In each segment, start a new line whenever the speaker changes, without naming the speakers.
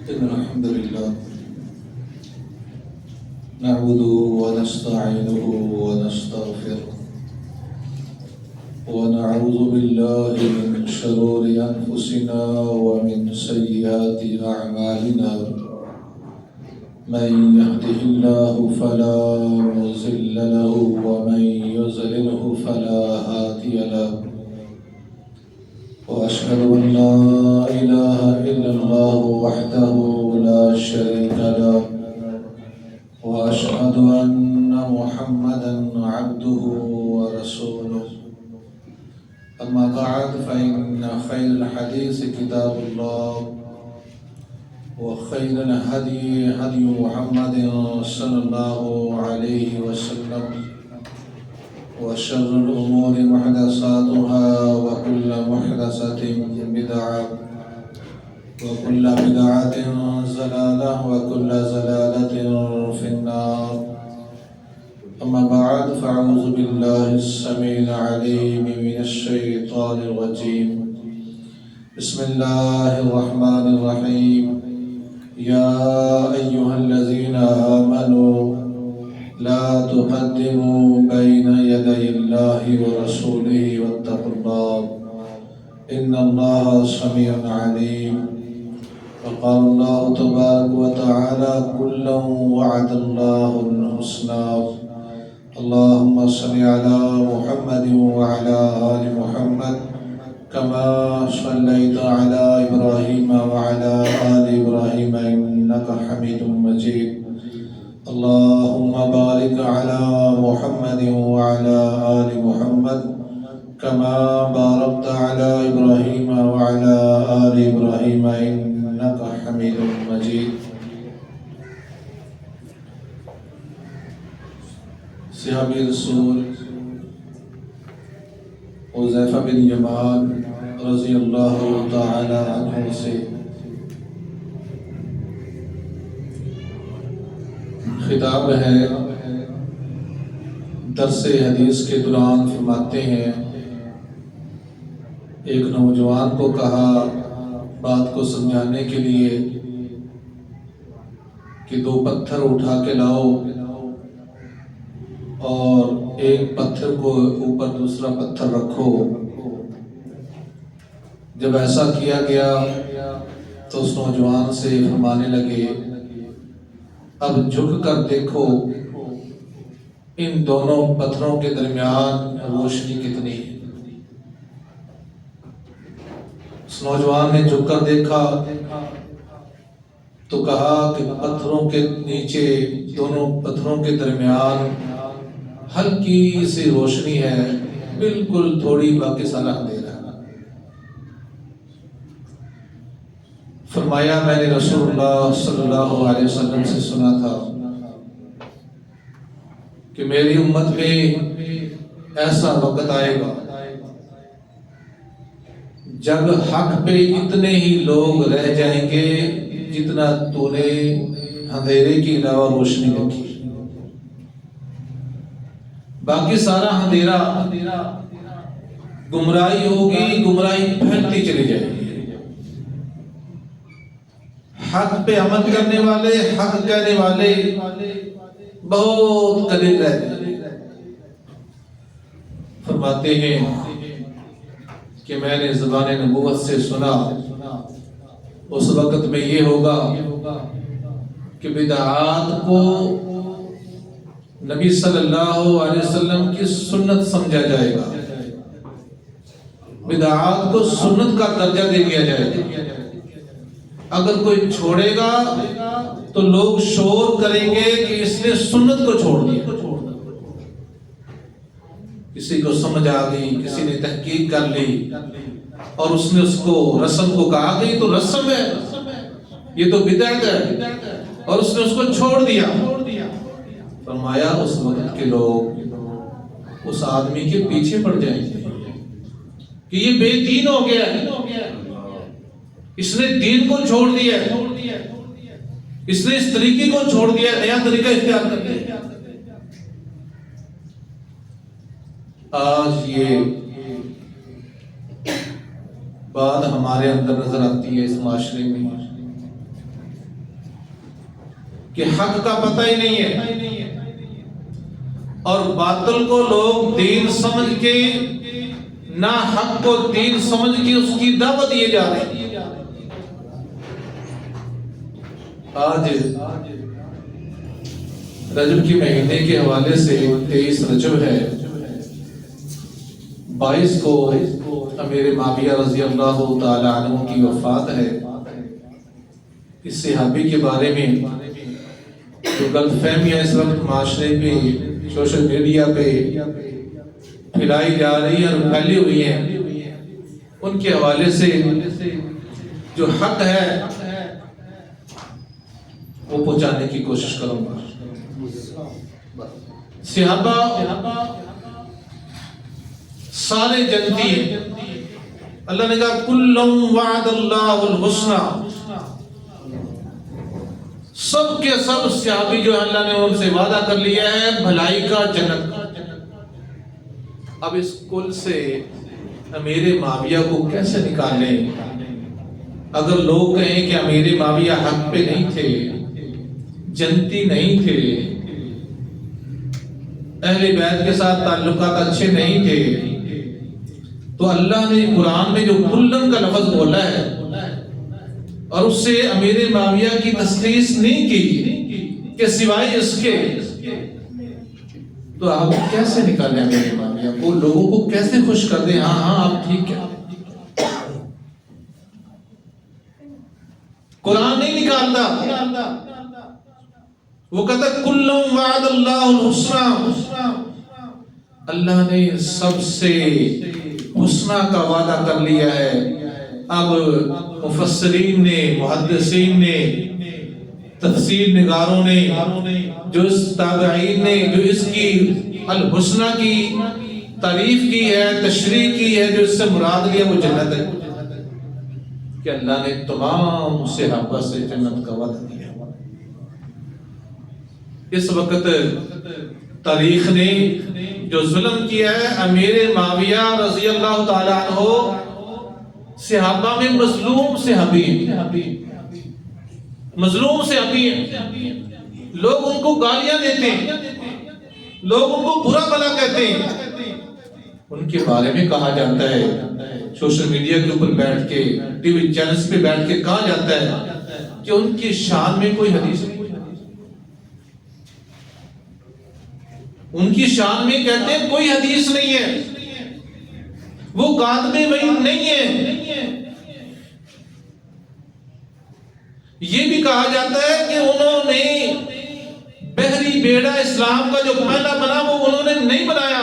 إن الحمد لله نعبده ونستعينه ونستغفره ونعوذ بالله من شرور أنفسنا ومن سيئات أعمالنا من يهده الله فلا مضل له ومن يضلله فلا هادي له وأشهد أن لا إله إلا الله وحده لا شريك له وأشهد أن محمدا عبده ورسوله أما بعد فإن خير الحديث كتاب الله وخير الهدي هدي محمد صلى الله عليه وسلم وشر الأمور محدثاتها وكل محدثة بدعة وكل بدعة ضلالة وكل ضلالة في النار. أما بعد فأعوذ بالله السميع العليم من الشيطان الرجيم. بسم الله الرحمن الرحيم. يا أيها الذين آمنوا لا تقدموا بين يدي الله ورسوله واتقوا الله إن الله سميع عليم. وقال الله تبارك وتعالى كلا وعد الله الحسنى. اللهم صل على محمد وعلى آل محمد كما صليت على إبراهيم وعلى آل إبراهيم إنك حميد مجيد. اللهم بارك على محمد وعلى آل محمد كما باركت على إبراهيم وعلى آل إبراهيم إنك حميد مجيد. صحابی رسول حذیفہ بن یمان رضی اللہ تعالی عنہ سے خطاب ہے. درس حدیث کے دوران فرماتے ہیں ایک نوجوان کو کہا بات کو سمجھانے کے لیے کہ 2 پتھر اٹھا کے لاؤ اور ایک پتھر کو اوپر دوسرا پتھر رکھو. جب ایسا کیا گیا تو اس نوجوان سے فرمانے لگے اب جھک کر دیکھو ان دونوں پتھروں کے درمیان روشنی کتنی ہے. اس نوجوان نے جھک کر دیکھا تو کہا کہ پتھروں کے نیچے دونوں پتھروں کے درمیان ہلکی سی روشنی ہے، بالکل تھوڑی، باقی سارا اندھیرا. فرمایا میں نے رسول اللہ صلی اللہ علیہ وسلم سے سنا تھا کہ میری امت میں ایسا وقت آئے گا جب حق پہ اتنے ہی لوگ رہ جائیں گے جتنا تو نے اندھیرے کی علاوہ روشنی دیکھی. باقی سارا اندھیرا، گمراہی ہوگی، گمراہی پھیلتی چلی جائے گی. حق پہ عمل کرنے والے، حق کہنے والے بہت قلیل رہتے ہیں. فرماتے ہیں کہ میں نے زبان نبوت سے سنا اس وقت میں یہ ہوگا کہ بدعات کو نبی صلی اللہ علیہ وسلم کی سنت سمجھا جائے گا، بدعات کو سنت کا درجہ دے دیا جائے گا. اگر کوئی چھوڑے گا تو لوگ شور کریں گے کہ اس نے سنت کو چھوڑ دیا. کسی کو سمجھ آ گئی، کسی نے تحقیق کر لی اور اس نے اس کو رسم کو کہا کہ یہ تو رسم ہے، یہ تو بدعت ہے، اور اس نے اس کو چھوڑ دیا. فرمایا اس وقت کے لوگ اس آدمی کے پیچھے پڑ جائیں گے کہ یہ بے دین ہو گیا ہے، اس نے دین کو چھوڑ دیا ہے، اس نے اس طریقے کو چھوڑ دیا ہے، نیا طریقہ اختیار کر لیا. آج یہ بات ہمارے اندر نظر آتی ہے اس معاشرے میں کہ حق کا پتہ ہی نہیں ہے، اور باطل کو لوگ دین سمجھ کے، نہ حق کو دین سمجھ کے اس کی دعوت دیے جا رہے ہیں۔ آج رجب کے مہینے کے حوالے سے 23 رجب ہے، 22 کو امیر معاویہ رضی اللہ تعالی عنہ کی وفات ہے۔ اس صحابی کے بارے میں جو غلط فہمیاں اس وقت معاشرے پہ، سوشل میڈیا پہ پھیلائی جا رہی ہیں اور پھیلی ہوئی ہیں، ان کے حوالے سے جو حق ہے وہ پہنچانے کی کوشش کروں گا۔ صحابہ سارے جنتی ہیں، اللہ نے کہا کلم وعد اللہ الحسنى، سب کے سب صحابی جو اللہ نے ان سے وعدہ کر لیا ہے بھلائی کا، جنت کا۔ اب اس کل سے امیر معاویہ کو کیسے نکالیں؟ اگر لوگ کہیں کہ امیر معاویہ حق پہ نہیں تھے، جنتی نہیں تھے، اہل بیت کے ساتھ تعلقات اچھے نہیں تھے، تو اللہ نے قرآن میں جو کلن کا لفظ بولا ہے اور اس سے امیر معاویہ کی تشخیص نہیں کی کہ سوائے اس کے، تو آپ کیسے نکالیں امیر معاویہ کو؟ لوگوں کو کیسے خوش کر دیں ہاں ہاں آپ ٹھیک ہے؟ قرآن نہیں نکالتا، وہ کہتا کلم وعد اللہ الحسنى، اللہ نے سب سے حسنہ کا وعدہ کر لیا ہے۔ اب مفسرین نے، محدثین نے، تفسیر نگاروں نے، جو اس تابعین نے جو اس کی الحسنہ کی تعریف کی ہے، تشریح کی ہے، جو اس سے مراد لیا وہ جنت ہے، کہ اللہ نے تمام صحابہ سے جنت کا وعدہ دیا۔ اس وقت تاریخ نے جو ظلم کیا ہے، امیر معاویہ رضی اللہ تعالی عنہ صحابہ میں مظلوم صحابی ہیں، مظلوم صحابی ہیں، لوگ ان کو گالیاں دیتے ہیں، لوگ ان کو برا بھلا کہتے ہیں، ان کے بارے میں کہا جاتا ہے، سوشل میڈیا کے اوپر بیٹھ کے، ٹی وی چینلز پہ بیٹھ کے کہا جاتا ہے کہ ان کی شان میں کوئی حدیث نہیں، ان کی شان میں کہتے ہیں کوئی حدیث نہیں ہے، وہ کاتب وحی نہیں ہے۔ یہ بھی کہا جاتا ہے کہ انہوں نے بحری بیڑا اسلام کا جو پہلا بنا وہ انہوں نے نہیں بنایا۔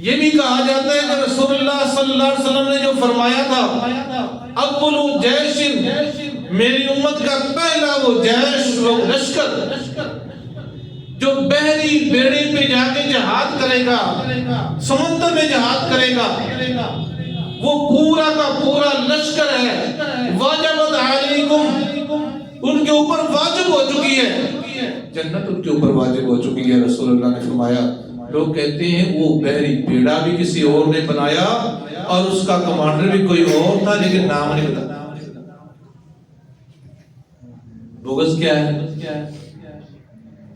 یہ بھی کہا جاتا ہے کہ رسول اللہ صلی اللہ علیہ وسلم نے جو فرمایا تھا اول جیش، میری امت کا پہلا وہ جیش، وہ لشکر جو بحری بیڑے پہ جا کے جہاد کرے گا، سمندر میں جہاد کرے گا، وہ پورا کا پورا لشکر ہے، واجبت علیکم، ان کے اوپر واجب ہو چکی ہے، جنت ان کے اوپر واجب ہو چکی ہے۔ رسول اللہ نے فرمایا، لوگ کہتے ہیں وہ بحری بیڑا بھی کسی اور نے بنایا اور اس کا کمانڈر بھی کوئی اور تھا، لیکن نام نہیں بتا۔ بغض کیا ہے؟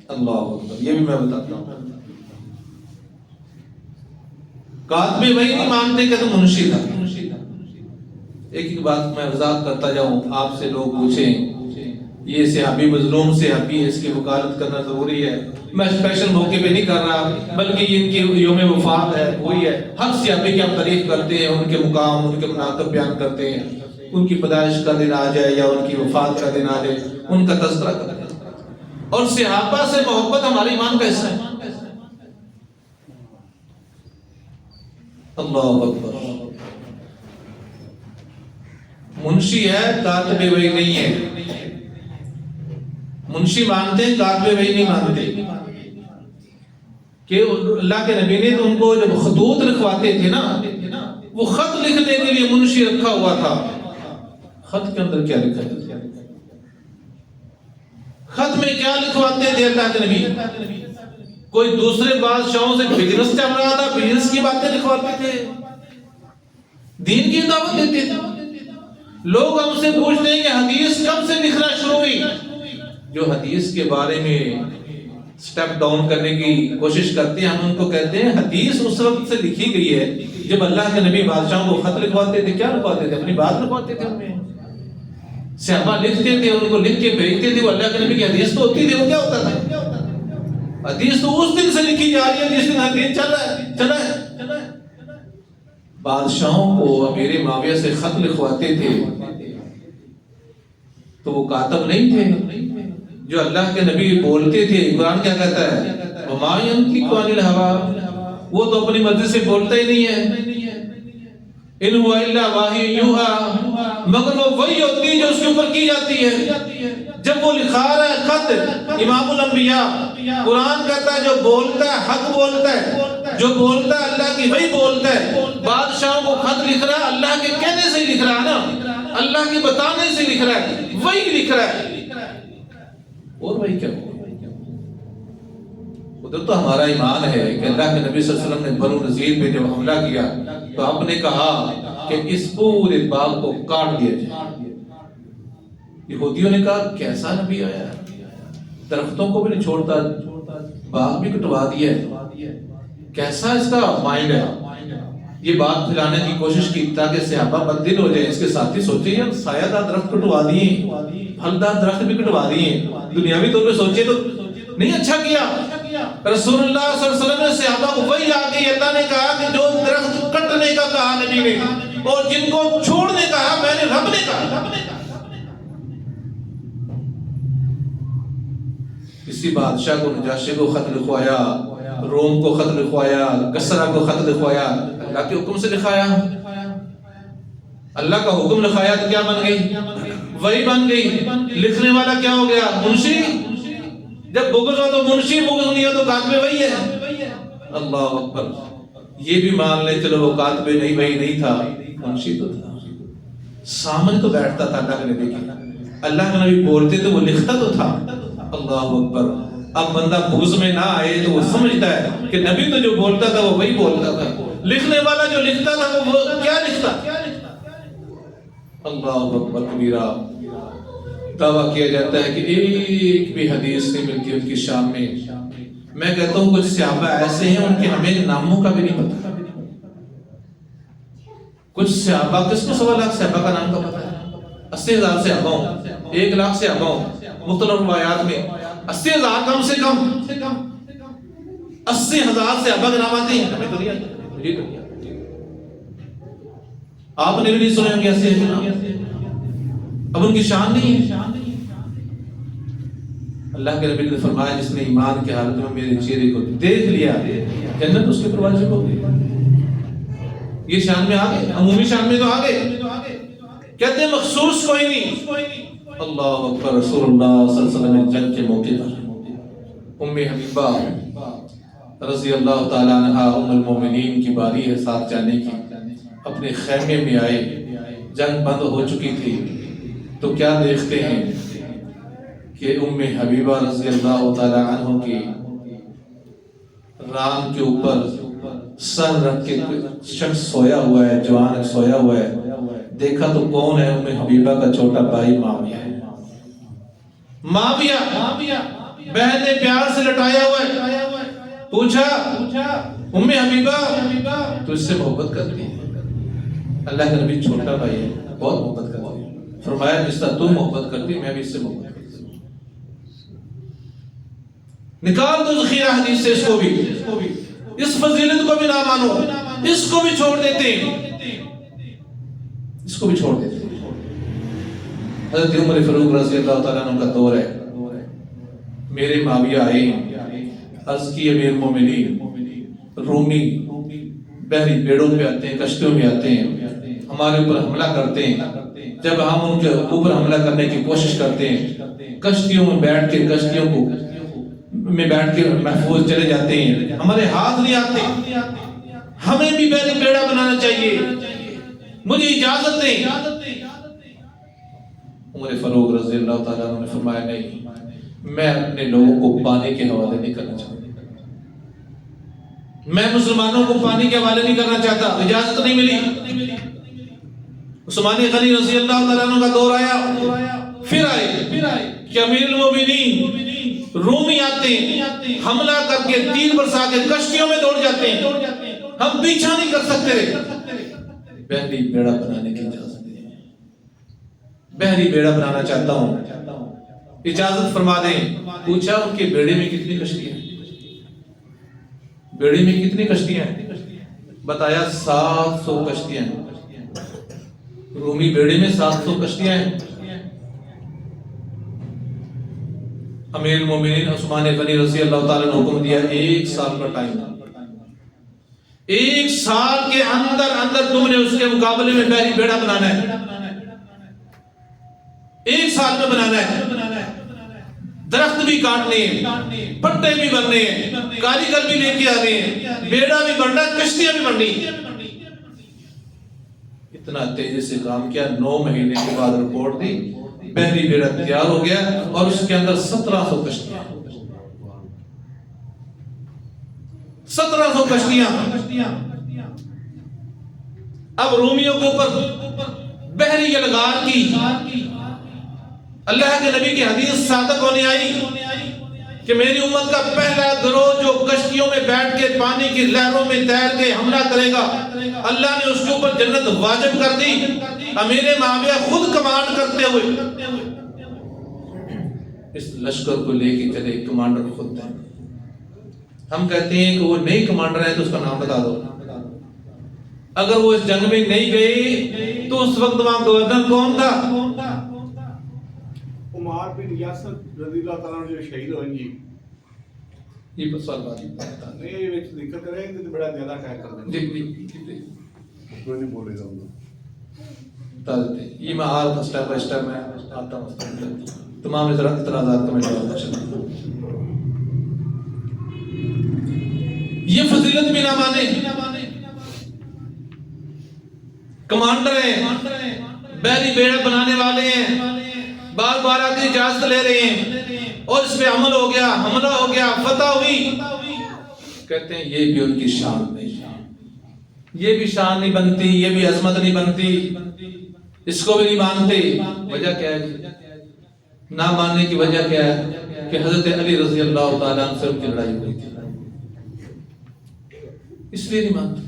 اللہ اکبر، یہ بھی میں بتاتا ہوں۔ کاتب وحی نہیں مانتے کہ تو منشی تھا۔ ایک بات میں وضاحت کرتا جاؤں، آپ سے لوگ پوچھیں یہ صحابی مظلوم صحابی ہے، اس کی وکالت کرنا ضروری ہے، میں اسپیشل موقع پہ نہیں کر رہا، بلکہ ان کی یوم وفات ہے، وہی ہے، ہر صحابی کی ہم تعریف کرتے ہیں، ان کے مقام، ان کے مناقب بیان کرتے ہیں، ان کی پیدائش کا دن آ جائے یا ان کی وفات کا دن آ جائے، ان کا تذکرہ کرتے ہیں، اور صحابہ سے محبت ہمارے ایمان کا حصہ ہے۔ اللہ اکبر، منشی ہے، کاتب وحی نہیں ہے۔ منشی مانتے ہیں، کاتب وحی نہیں مانتے، کہ اللہ کے نبی نے تو ان کو جب خطوط لکھواتے تھے نا، وہ خط لکھنے کے لیے منشی رکھا ہوا تھا۔ خط کے اندر کیا لکھا تھا؟ خط میں کیا لکھواتے تھے اللہ کے نبی؟ کوئی دوسرے بادشاہوں سے بزنس چل رہا تھا، بزنس کی باتیں لکھواتے تھے، دین کی دعوت دیتے تھے، لوگ ہم سے پوچھتے ہیں کہ حدیث کب سے لکھنا شروع ہوئی؟ جو حدیث کے بارے میں سٹیپ ڈاؤن کرنے کی کوشش کرتے ہیں ہم ان کو کہتے ہیں حدیث اس وقت سے لکھی گئی ہے جب اللہ کے نبی بادشاہوں کو خط لکھواتے تھے. کیا لکھواتے تھے؟ اپنی بات لکھواتے تھے. ان میں صحابہ لکھتے تھے, ان کو لکھ کے بھیجتے تھے. وہ اللہ کے نبی کی حدیث تو ہوتی تھی. وہ کیا ہوتا تھا؟ حدیث تو اس دن سے لکھی جا رہی ہے جس دن حدیث چلا ہے. بادشاہوں کو امیر معاویہ سے خط لکھواتے تھے تو وہ کاتب نہیں تھے. جو اللہ کے نبی بولتے تھے, قرآن کیا کہتا ہے؟ وَمَا يَنطِقُ عَنِ الْهَوَىٰ, وہ تو اپنی مرضی سے بولتا ہی نہیں ہے. ان هُوَ إِلَّا وَحْيٌ يُوحَىٰ, مگر وہ وہی ہوتی ہے جو اس کے اوپر کی جاتی ہے. جب وہ لکھا رہا ہے خط, امام الانبیاء, قرآن کہتا ہے جو بولتا ہے حق بولتا ہے, جو بولتا ہے اللہ کی وہی بولتا ہے. بادشاہوں کو خط لکھ رہا ہے اللہ کے کہنے سے لکھ رہا ہے نا, اللہ کے بتانے سے لکھ رہا ہے, وہی لکھ رہا ہے. اور وہی کیا ادھر تو ہمارا ایمان ہے کہ اللہ کے نبی صلی اللہ علیہ وسلم نے بنو نذیر پہ جب حملہ کیا تو آپ نے کہا کہ اس پورے باغ کو کاٹ دیا جائے. یہودیوں نے کہا کیسا نبی آیا, درختوں کو بھی نہیں چھوڑتا, باغ بھی کٹوا دیا ہے, کیسا اس کا مائنڈ ہے. یہ بات پھیلانے کی کوشش کی تاکہ صحابہ بددل ہو جائے. اس کے ساتھی سوچے یہ سایہ دار درخت کٹوا دیے, پھلدار درخت بھی کٹوا دیے. دنیاوی طور پہ سوچے تو نہیں اچھا کیا. رسول اللہ صلی اللہ علیہ وسلم نے صحابہ کو وہی آ گئی. اللہ نے کہا کہ جو درخت کٹنے کا کہا نبی نے اور جن کو چھوڑنے کا کہا میں نے رب نے کہا. کسی بادشاہ کو نجاشی کو خط لکھوایا, روم کو خط لکھوایا, کسرا کو خط لکھوایا, اللہ کے حکم سے لکھایا. اللہ کا حکم لکھایا تو کیا بن گئی؟ وہی بن گئی. لکھنے والا کیا ہو گیا؟ منشی. جب بغض ہو تو منشی, بغض نہیں ہو تو کاتب وہی ہے. اللہ اکبر. یہ بھی مان لے چلو وہ کاتب نہیں وہی نہیں تھا, منشی تو تھا, سامنے تو بیٹھتا تھا اللہ کے نبی کی. اللہ کے نبی بولتے تو وہ لکھتا تو تھا. اللہ اکبر. اب بندہ بغض میں نہ آئے تو وہ سمجھتا ہے کہ نبی تو جو بولتا تھا وہ وہی بولتا تھا, لکھنے والا جو لکھتا تھا وہ کیا لکھتا. اللہ اکبر کبیرہ. دعویٰ کیا جاتا ہے کہ ایک بھی حدیث نہیں ملتی ان کی شان میں. میں کہتا ہوں کچھ صحابہ ایسے ہیں ان کے ہمیں ناموں کا بھی نہیں پتا. کچھ صحابہ, کس کو 1.25 لاکھ صحابہ کا نام کا پتا ہے؟ 80,000 صحابہ ہوں, 1 لاکھ صحابہ ہوں. مختلف روایات میں 80,000 کم سے کم 80,000 صحابہ کے نام آتے ہیں. ہمیں تو نہیں آتے. آپ نے بھی نہیں سنے ہوں گے 80,000. اب ان کی شان نہیں ہے. اللہ کے نبی نے فرمایا جس نے ایمان کی حالت میں میرے چہرے کو دیکھ لیا جنت اس کے پروازے کو. یہ شان میں آگے, عمومی شان میں تو آگے. کہتے ہیں مخصوص کوئی نہیں. اللہ اکبر. رسول اللہ صلی اللہ علیہ وسلم جنگ کے موقع پر ام حبیبہ رضی اللہ تعالیٰ عنہ ام المومنین کی باری ہے ساتھ جانے کی. اپنے خیمے میں آئے, جنگ بند ہو چکی تھی تو کیا دیکھتے ہیں کہ ام حبیبہ رضی اللہ تعالیٰ عنہ کی ران کے اوپر سر رکھ کے شخص سویا ہوا ہے, جوان سویا ہوا ہے. دیکھا تو کون ہے؟ ام حبیبہ کا چھوٹا بھائی معاویہ ہے. معاویہ بہن نے پیار سے لٹایا ہوا ہے. پوچھا ام حبیبہ تو اس سے محبت کرتی ہے؟ اللہ کے نبی چھوٹا بھائی ہے, بہت محبت کرتی ہے. فرمایا جس طرح تو محبت کرتی میں بھی اس سے محبت کرتی. نکال دو ذخیرہ حدیث سے اس کو بھی, اس فضیلت کو بھی نہ مانو, اس کو بھی چھوڑ دیتے ہیں, اس کو بھی چھوڑ دیتے ہیں. حضرت عمر فاروق رضی اللہ تعالیٰ عنہ کا دور ہے. میرے معاویہ آئے, عرض کی امیر مومنین رومی بحری بیڑوں پہ آتے ہیں, کشتیوں میں آتے ہیں, ہمارے اوپر حملہ کرتے ہیں. جب ہم ان کے اوپر حملہ کرنے کی کوشش کرتے ہیں کشتیوں میں بیٹھ کے, کشتیوں کو میں بیٹھ کے محفوظ چلے جاتے ہیں, ہمارے ہاتھ نہیں آتے. ہمیں بھی بحری بیڑا بنانا چاہیے, مجھے اجازت دیں. عمر فاروق رضی اللہ تعالیٰ عنہ نے فرمایا نہیں, میں اپنے لوگوں کو پانی کے حوالے نہیں کرنا چاہتا, میں مسلمانوں کو پانی کے حوالے نہیں کرنا چاہتا, اجازت نہیں ملی. عثمان غنی رضی اللہ تعالیٰ عنہ کا دور آیا، پھر آئے کہ امیر المومنین رومی آتے ہیں، حملہ کر کے تیر برسا کے کشتیوں میں دوڑ جاتے ہیں، ہم پیچھا نہیں کر سکتے، بحری بیڑا بنانے کی اجازت دیں، بحری بیڑا بنانا چاہتا ہوں، اجازت فرما دیں۔ پوچھا ان کے بیڑے میں کتنی کشتیاں ہیں؟ بیڑے میں کتنی کشتیاں ہیں؟ بتایا 700 کشتیاں ہیں۔ رومی بیڑے میں 700 کشتیاں ہیں۔ امیر المومنین عثمان غنی رضی اللہ تعالیٰ نے حکم دیا 1 سال کا ٹائم، 1 سال کے اندر تم نے اس کے مقابلے میں بحری بیڑا بنانا ہے، 1 سال میں بنانا ہے، درخت بھی کاٹنے ہیں، پٹے بھی بننے ہیں، کاریگر بھی لے کے آنے ہیں، بیڑا بھی بننا ہے، کشتیاں بھی بننی۔ اتنا تیزی سے کام کیا، 9 مہینے کے بعد رپورٹ دی، بحری بیڑا تیار ہو گیا اور اس کے اندر 1700 کشتیاں، 1700 کشتیاں۔ اب رومیوں کے اوپر بحری یلغار کی اللہ کے نبی کی حدیث صادق ہونے آئی کہ میری امت کا پہلا گروہ جو کشتیوں میں بیٹھ کے پانی کی لہروں میں تیر کے حملہ کرے گا، اللہ نے اس کے اوپر جنت واجب کر دی۔ امیر معاویہ خود کمانڈ کرتے ہوئے اس لشکر کو لے کے چلے، کمانڈر خود تھے۔ ہم کہتے ہیں کہ وہ نئی کمانڈر ہے تو اس کا نام بتا دو، اگر وہ اس جنگ میں نہیں گئی تو اس وقت وہاں گورنر کون تھا؟
عمار بن یاسر رضی اللہ تعالیٰ عنہ جو شہید ہوئے جی،
یہ بس سوال بات
نہیں یہ ذکر کریں تو بڑا زیادہ خیر کر دیں
جی
کوئی نہیں بولے گا
یہ میں آر سٹیپ بائی سٹیپ میں آتا ہوں، تمام اعتراضات کا میں جواب دوں۔ یہ فضیلت بھی نہ مانے، کمانڈر ہیں، بحری بیڑا بنانے والے ہیں، بار بار آ کے اجازت لے رہے ہیں اور اس پہ عمل ہو گیا، حملہ ہو گیا، فتح ہوئی، کہتے ہیں یہ بھی ان کی شان نہیں، یہ بھی شان نہیں بنتی، یہ بھی عظمت نہیں بنتی، اس کو بھی نہیں مانتے۔ وجہ کیا ہے؟ نہ ماننے کی وجہ کیا ہے کہ حضرت علی رضی اللہ تعالیٰ عنہ سے ان کی لڑائی ہوئی تھی، اس لیے نہیں مانتے۔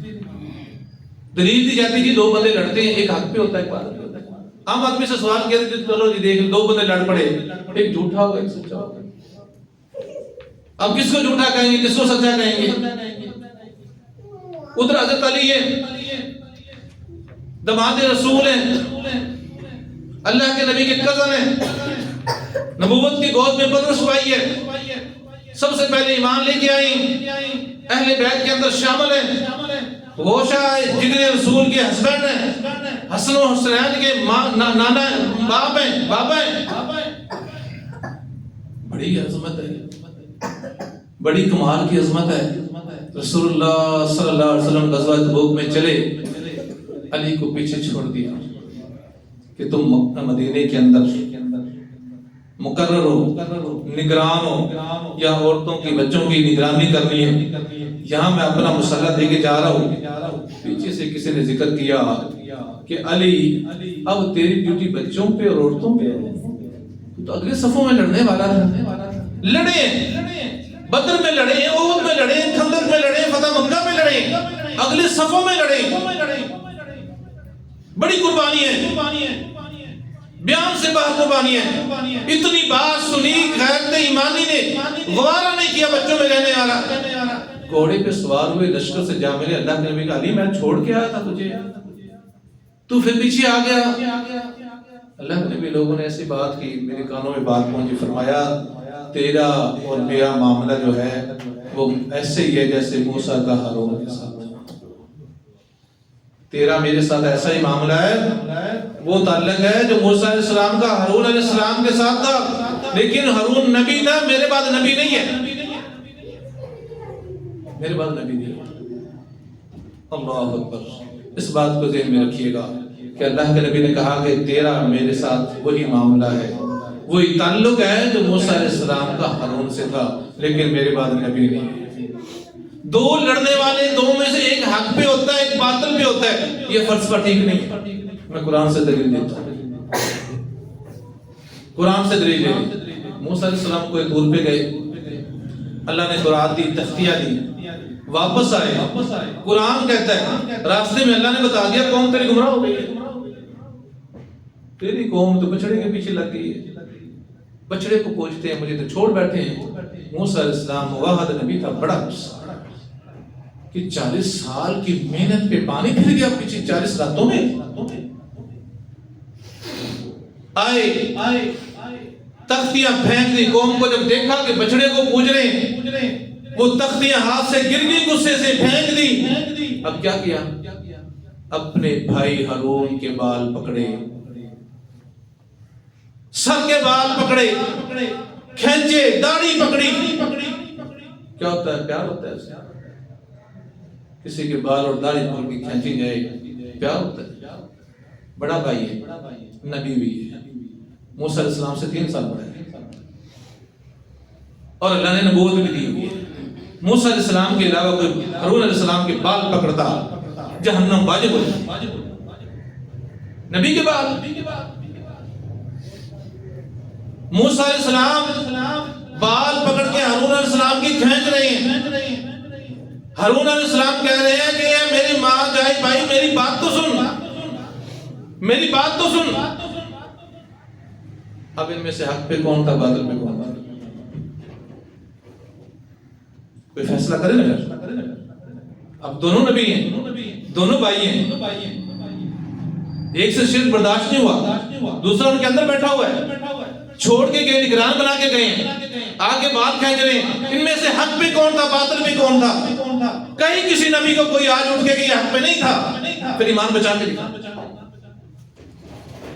دلیل دی جاتی کہ 2 بندے لڑتے ہیں، ایک حق پہ ہوتا ہے، ایک بات پہ ہوتا ہے۔ عام آدمی سے سوال کیا تھے، چلو جی دیکھ 2 بندے لڑ پڑے، ایک جھوٹا ہوگا ایک سچا ہوگا، اب کس کو جھوٹا کہیں گے کس کو سچا کہیں گے؟ ادھر حضرت علی ہے، داماد رسول ہیں، اللہ کے نبی کے کزن ہیں، نبوت کی گود میں پرورش پائی ہے، سب سے پہلے ایمان لے کے آئی، اہل بیت کے اندر شامل ہیں، غوثہ جگر رسول کے ہسبینڈ ہیں، حسن و حسین کے نانا باپ ہیں، بابا ہیں۔ بڑی عظمت ہے، بڑی کمال کی عظمت ہے۔ رسول اللہ صلی اللہ علیہ وسلم غزوہ تبوک میں چلے، علی کو پیچھے چھوڑ دیا کہ تم مدینے کے اندر مقرر ہو، نگران ہو، یا عورتوں کی بچوں کی نگرانی کرنی ہے، یہاں میں اپنا مسلح دے کے جا رہا ہوں۔ پیچھے سے کسی نے ذکر کیا کہ علی اب تیری ڈیوٹی بچوں پہ اور عورتوں پہ ہے، تو اگلے صفوں میں لڑنے والا تھا، لڑے، بدر میں لڑے، احد میں لڑے، خندق میں لڑے، فتح مکہ میں لڑے، اگلے صفوں میں لڑے، بڑی قربانی ہے، بیان سے باہر قربانی ہے۔ اتنی بات سنی، غیرت ایمانی نے گوارا نہیں کیا بچوں میں رہنے والا، گھوڑے پہ سوار ہوئے لشکر سے جا ملے، اللہ کے نبی کہا علی میں چھوڑ کے آیا تھا تجھے، تو پھر پیچھے آ گیا۔ اللہ کے نبی لوگوں نے ایسی بات کی، میرے کانوں میں بات پہنچی، فرمایا تیرا اور میرا معاملہ جو ہے وہ ایسے ہی ہے جیسے موسیٰ کا ہارون کے ساتھ، تیرا میرے ساتھ ایسا ہی معاملہ ہے، وہ تعلق ہے جو موسیٰ علیہ السلام کا ہارون علیہ السلام کے ساتھ تھا، لیکن ہارون نبی تھا، میرے بعد نبی نہیں ہے، میرے بعد نبی نہیں ہے۔ اللہ اکبر، اس بات کو ذہن میں رکھیے گا کہ اللہ کے نبی نے کہا کہ تیرا میرے ساتھ وہی معاملہ ہے، وہی تعلق ہے جو موسیٰ علیہ السلام کا ہارون سے تھا، لیکن میرے بعد نبی نہیں ہے۔ 2 لڑنے والے 2 میں سے ایک حق پہ ہوتا ہے، ایک باطل پہ ہوتا ہے، یہ فلسفہ ٹھیک نہیں ہے۔ میں قرآن سے دلیل دیتا ہوں، قرآن سے دلیل دے۔ موسیٰ علیہ السلام کوئی دور پہ گئے، اللہ نے قرآن دی، تختیاں دی، واپس آئے، قرآن کہتا ہے راستے میں اللہ نے بتا دیا قوم تیری گمراہ ہو گئی ہے، تیری قوم تو بچڑے کے پیچھے لگ گئی ہے، بچڑے کو پوچھتے ہیں، مجھے تو چھوڑ بیٹھے ہیں۔ موسیٰ علیہ السلام واحد نبی تھا، بڑا غصہ کہ 40 سال کی محنت پہ پانی پھر گیا پیچھے 40 راتوں میں۔ آئے تختیاں پھینک دی، قوم کو جب دیکھا کہ بچڑے کو پوج رہے ہیں، وہ تختیاں ہاتھ سے گر گئی، غصے سے پھینک دی۔ اب کیا کیا؟ اپنے بھائی ہارون کے بال پکڑے، سر کے بال پکڑے، کھینچے، داڑھی پکڑی۔ کیا ہوتا ہے؟ پیار ہوتا ہے اس سے؟ کسی کے بال اور داڑھی پکڑ کے کھینچی جائے، پیار ہوتا ہے؟ بڑا بھائی ہے، نبی بھی ہے، موسیٰ علیہ السلام سے 3 سال بڑا ہے، اور اللہ نے نبوت بھی دی ہوئی ہے۔ موسیٰ علیہ السلام کے علاوہ کوئی ہارون علیہ السلام کے بال پکڑتا جہنم واجب ہو جائے، نبی کے بال۔ موسیٰ علیہ السلام بال پکڑ کے ہارون علیہ السلام کی کھینچ رہے ہیں۔ ہارون علیہ السلام کہہ رہے ہیں کہ اے میری ماں جائے بھائی، میری بات تو سن، میری بات تو سن۔ اب ان میں سے حق پہ کون تھا، باطل پہ کون تھا؟ کوئی فیصلہ کرے نا۔ اب دونوں نبی ہیں، دونوں بھائی ہیں، ایک سے شرک برداشت نہیں ہوا، دوسرا ان کے اندر بیٹھا ہوا ہے، چھوڑ کے گئے، نگران بنا کے گئے ہیں، آگے بات کھینچ رہے ہیں۔ ان میں سے حق پہ کون تھا، باطل پہ کون تھا؟ کہیں کسی نبی کو کوئی آج اٹھ کے کہ یہ حق پہ نہیں تھا، پھر ایمان بچا کے دکھا۔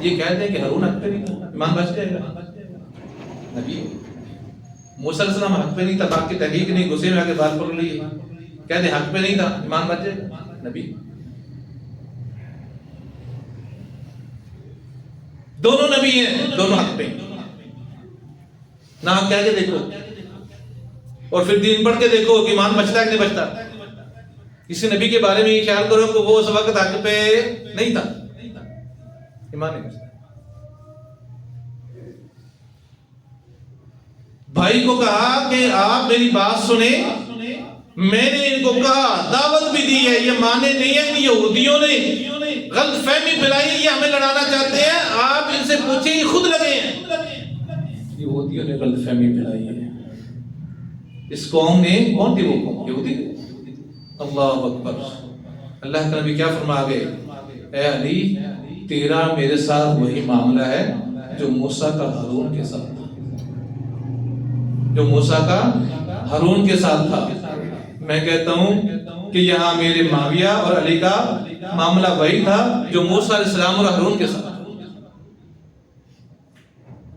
یہ کہتے ہیں کہ ہارون حق پہ نہیں تھا، ایمان بچ جائے گا؟ نبی موسیٰ علیہ السلام حق پہ نہیں تھا، باقی تحقیق نہیں، غصے میں آ کے بات پکڑ لی، کہتے ہیں حق پہ نہیں تھا، ایمان بچ جائے گا؟ نبی دونوں نبی ہیں، دونوں حق پہ، نہ آپ کہہ کے دیکھو اور پھر دین پڑھ کے دیکھو کہ ایمان بچتا ہے کہ نہیں بچتا۔ کسی نبی کے بارے میں یہ خیال کرو کہ وہ اس وقت حق پہ نہیں تھا، ایمان نہیں بچتا۔ بھائی کو کہا کہ آپ میری بات سنیں، میں نے ان کو کہا، دعوت بھی دی ہے، یہ مانے نہیں ہے کہ یہودیوں نے غلط فہمی پھیلائی، یہ ہمیں لڑانا چاہتے ہیں، آپ ان سے پوچھیں، یہ خود لگے ہیں۔ یہودیوں نے غلط فہمی پھیلائی ہے، اس قوم نے، کون تھی وہ قوم؟ یہودی۔ اللہ اکبر۔ اللہ کا نبی کیا فرما گئے؟ اے علی، تیرا میرے ساتھ وہی معاملہ ہے جو موسیٰ کا ہارون کے ساتھ تھا، جو موسیٰ کا ہارون کے ساتھ تھا۔ میں کہتا ہوں کہ یہاں میرے معاویہ اور علی کا معاملہ وہی تھا جو موسیٰ علیہ السلام اور ہارون کے ساتھ۔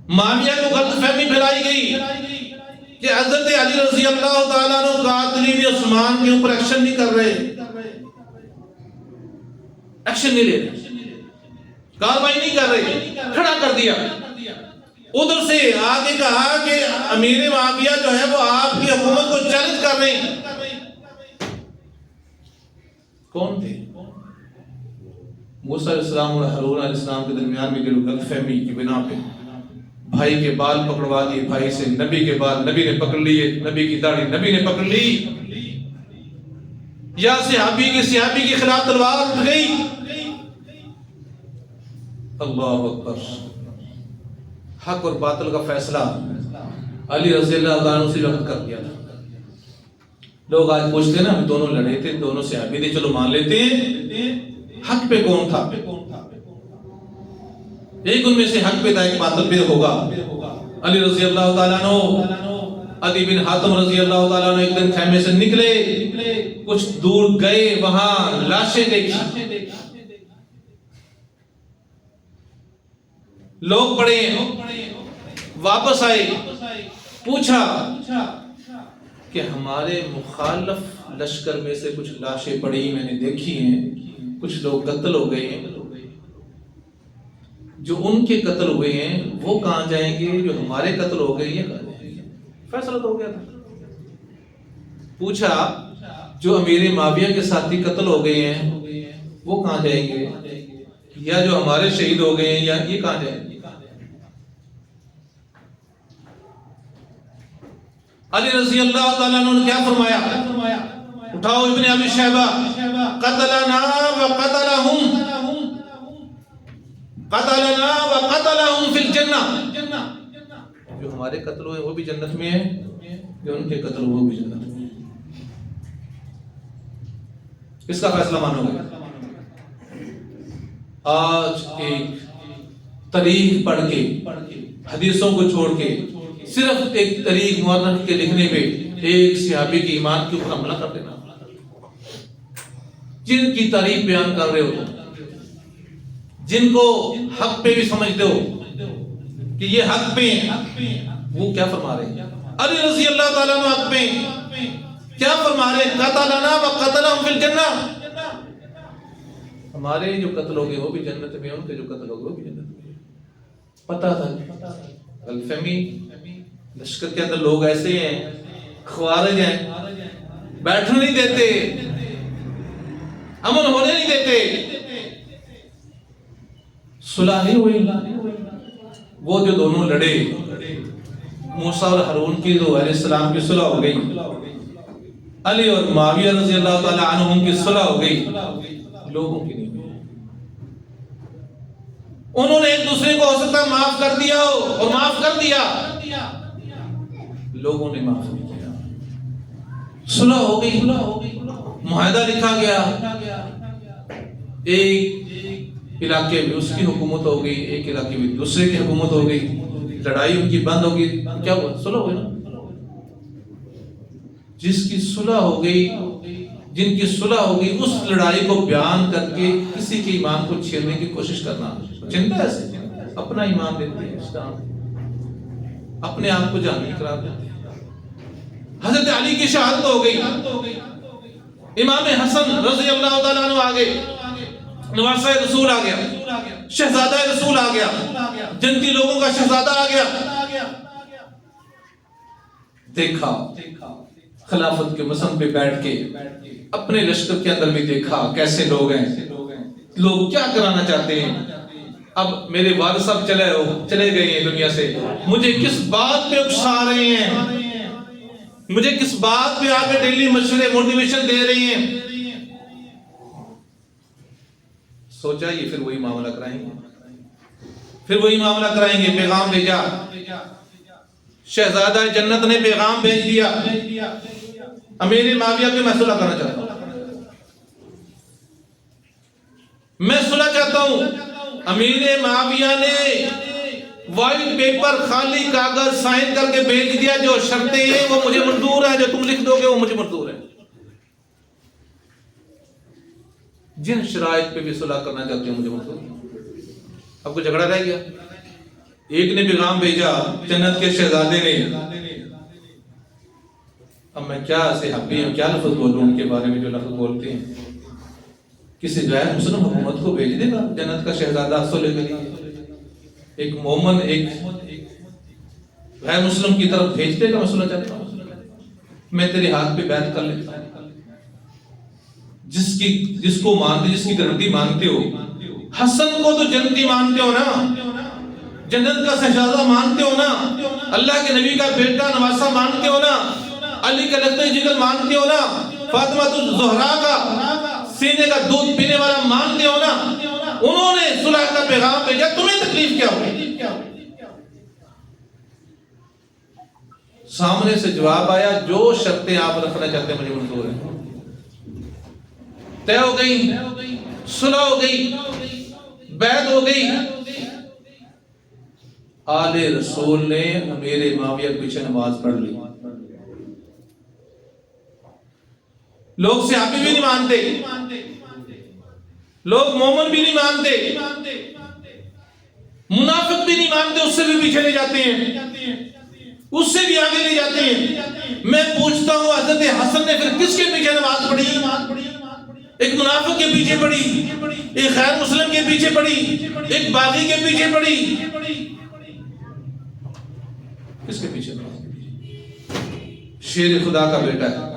معاویہ کو غلط فہمی پھیلائی گئی کہ حضرت علی رضی اللہ تعالیٰ عنہ قاتلین عثمان کے اوپر ایکشن نہیں کر رہے، ایکشن نہیں لے رہے، کارروائی نہیں کر رہے، کھڑا کر دیا۔ ادھر سے آگے کہا کہ امیر معاویہ جو ہے وہ آپ کی حکومت کو چیلنج کر رہے ہیں۔ کون تھے؟ موسیٰ علیہ السلام اور ہارون علیہ السلام کے درمیان میں جو غلط فہمی کی بنا پہ بھائی کے بال پکڑوا دیے، بھائی سے نبی کے بال نبی نے پکڑ لیے، نبی کی داڑھی نبی نے پکڑ لی، یا صحابی کے خلاف تلوار اٹھ گئی۔ اللہ اکبر۔ حق اور باطل کا فیصلہ علی رضی اللہ تعالیٰ عنہ سے وقت کر دیا تھا۔ لوگ آج پوچھتے ہیں نا، ہم دونوں لڑے تھے، دونوں صحابی تھے، چلو مان لیتے ہیں، حق پہ کون تھا؟ ایک ان میں سے حق پہ تھا، ایک باطل پہ ہوگا۔ علی رضی اللہ تعالیٰ عنہ، عدی بن حاتم رضی اللہ تعالیٰ عنہ ایک دن خیمے سے نکلے، کچھ دور گئے، وہاں لاشیں دیکھی، لوگ پڑے ہیں، واپس آئے، پوچھا کہ ہمارے مخالف لشکر میں سے کچھ لاشیں پڑی میں نے دیکھی ہیں، کچھ لوگ قتل ہو گئے ہیں، جو ان کے قتل ہوئے ہیں وہ کہاں جائیں گے، جو ہمارے قتل ہو گئے یہ کہاں جائیں گے؟ فیصلہ تو ہو گیا تھا۔ پوچھا جو امیر معاویہ کے ساتھی قتل ہو گئے ہیں وہ کہاں جائیں گے؟ یا جو ہمارے شہید ہو گئے ہیں یا یہ کہاں جائیں؟ علی رضی اللہ تعالیٰ عنہ نے کیا فرمایا؟ اٹھاؤ ابن ابی شیبہ، قتلنا وقتلہم فی الجنہ، جو ہمارے قتل ہوئے وہ بھی جنت میں ہیں، جو ان کے قتل ہوئے وہ بھی جنت میں ہیں۔ کس کا فیصلہ مانو گے؟ آج ایک تاریخ پڑھ کے، حدیثوں کو چھوڑ کے، صرف ایک تاریخ مورخ کے لکھنے پہ ایک صحابی کے ایمان کے اوپر حملہ کر دینا، جن کی تاریخ بیان کر رہے ہو، جن کو حق پہ بھی سمجھتے ہو کہ یہ حق پہ ہیں، وہ کیا فرما رہے ہیں؟ علی رضی اللہ تعالیٰ عنہ حق پہ ہیں، کیا فرما رہے ہیں؟ قتلنا وقتلہم فی الجنہ، ہمارے جو قتل ہو گئے وہ بھی جنت میں، ان کے جو قتل ہو گئے وہ بھی جنت میں۔ پتہ تھا الفہمی، لشکر کے اندر لوگ ایسے ہیں، خوارج ہیں، بیٹھنے نہیں دیتے، امن ہونے نہیں دیتے، صلح نہیں ہوئی۔ وہ جو دونوں لڑے، موسیٰ اور ہارون کی تو علیہ السلام کی صلح ہو گئی، علی اور معاویہ رضی اللہ تعالی عنہم کی صلح ہو گئی، لوگوں کی نہیں ہوئی۔ انہوں نے ایک دوسرے کو ہو سکتا معاف کر دیا ہو اور معاف کر دیا، لوگوں نے معاف نہیں کیا، صلح ہو گئی، معاہدہ لکھا گیا، ایک علاقے میں اس کی حکومت ہو گئی، ایک علاقے میں دوسرے کی حکومت ہو گئی، لڑائی ان کی بند ہو گئی، کیا ہوا؟ صلح ہوئی نا۔ جس کی صلح ہو گئی، جن کی صلح ہو گئی، اس لڑائی کو بیان کر کے کسی کے ایمان کو چھیڑنے کی کوشش کرنا چنتا ہے، سے اپنا ایمان دیتے ہیں، اسلام اپنے آپ کو جہنمی قرار دیتے ہیں۔ حضرت علی کی شہادت ہو گئی، امام حسن رضی اللہ تعالیٰ عنہ آگے، نواسہ رسول آ گیا، شہزادہ رسول آ گیا، جنتی لوگوں کا شہزادہ آ گیا۔ دیکھا خلافت کے مسند پہ بیٹھ کے، اپنے لشکر کے اندر بھی دیکھا کیسے لوگ ہیں، لوگ کیا کرانا چاہتے ہیں۔ اب میرے والد صاحب چلے گئے ہیں دنیا سے، مجھے کس بات پہ اکسا رہے ہیں، مجھے کس بات پہ آ کے ڈیلی مشورے موٹیویشن دے رہی ہیں۔ سوچا یہ پھر وہی معاملہ کرائیں گے، پیغام بھیجا، شہزادہ جنت نے پیغام بھیج دیا، امیر معاویہ پہ میں صلح کرنا چاہتا ہوں، میں صلح چاہتا ہوں۔ امیر معاویہ نے وائٹ پیپر، خالی کاغذ سائن کر کے بھیج دیا، جو شرطیں ہیں وہ مجھے منظور ہیں، جو تم لکھ دو گے وہ مجھے منظور ہے۔ جن شرائط پہ بھی صلح کرنا چاہتے ہیں مجھے منظور ہے۔ اب کوئی جھگڑا رہ گیا؟ ایک نے پیغام بھیجا جنت کے شہزادے نے، اب میں کیا صحابی ہوں، کیا لفظ بولوں ان کے بارے میں جو لفظ بولتے ہیں؟ کسی غیر مسلم حکومت کو بھیج دے گا جنت کا شہزادہ صلح کے لیے؟ ایک مومن ایک غیر مسلم کی طرف بھیج دے گا میں صلح چاہتا ہوں، میں تیرے ہاتھ پہ بیعت کر لیتا ہوں۔ جس کو مانتے، جس کی گارنٹی مانتے ہو، حسن کو تو جنتی مانتے ہو نا، جنت کا شہزادہ مانتے ہو نا، اللہ کے نبی کا بیٹا نواسہ مانتے ہو نا، علی کا لشکر جگر مانتے ہو نا، فاطمہ الزہرا کا سینے کا دودھ پینے والا مانتے ہو نا، انہوں نے صلح کا پیغام بھیجا، تمہیں تکلیف کیا ہوئی؟ سامنے سے جواب آیا، جو شرطیں آپ رکھنا چاہتے ہیں مجھے منظور ہیں۔ طے ہو گئی، صلح ہو گئی، بیعت ہو گئی۔ آل رسول نے امیر معاویہ کے پیچھے نماز پڑھ لی۔ لوگ صحابی بھی نہیں مانتے، لوگ مومن بھی نہیں مانتے، منافق بھی نہیں مانتے، اس سے بھی پیچھے لے جاتے ہیں، اس سے بھی آگے لے جاتے ہیں۔ میں پوچھتا ہوں حضرت حسن نے پھر کس کے پیچھے نماز پڑھی؟ ایک منافق کے پیچھے پڑھی، ایک غیر مسلم کے پیچھے پڑھی، ایک باغی کے پیچھے پڑھی، کس کے پیچھے نماز پڑھی؟ شیر خدا کا بیٹا ہے،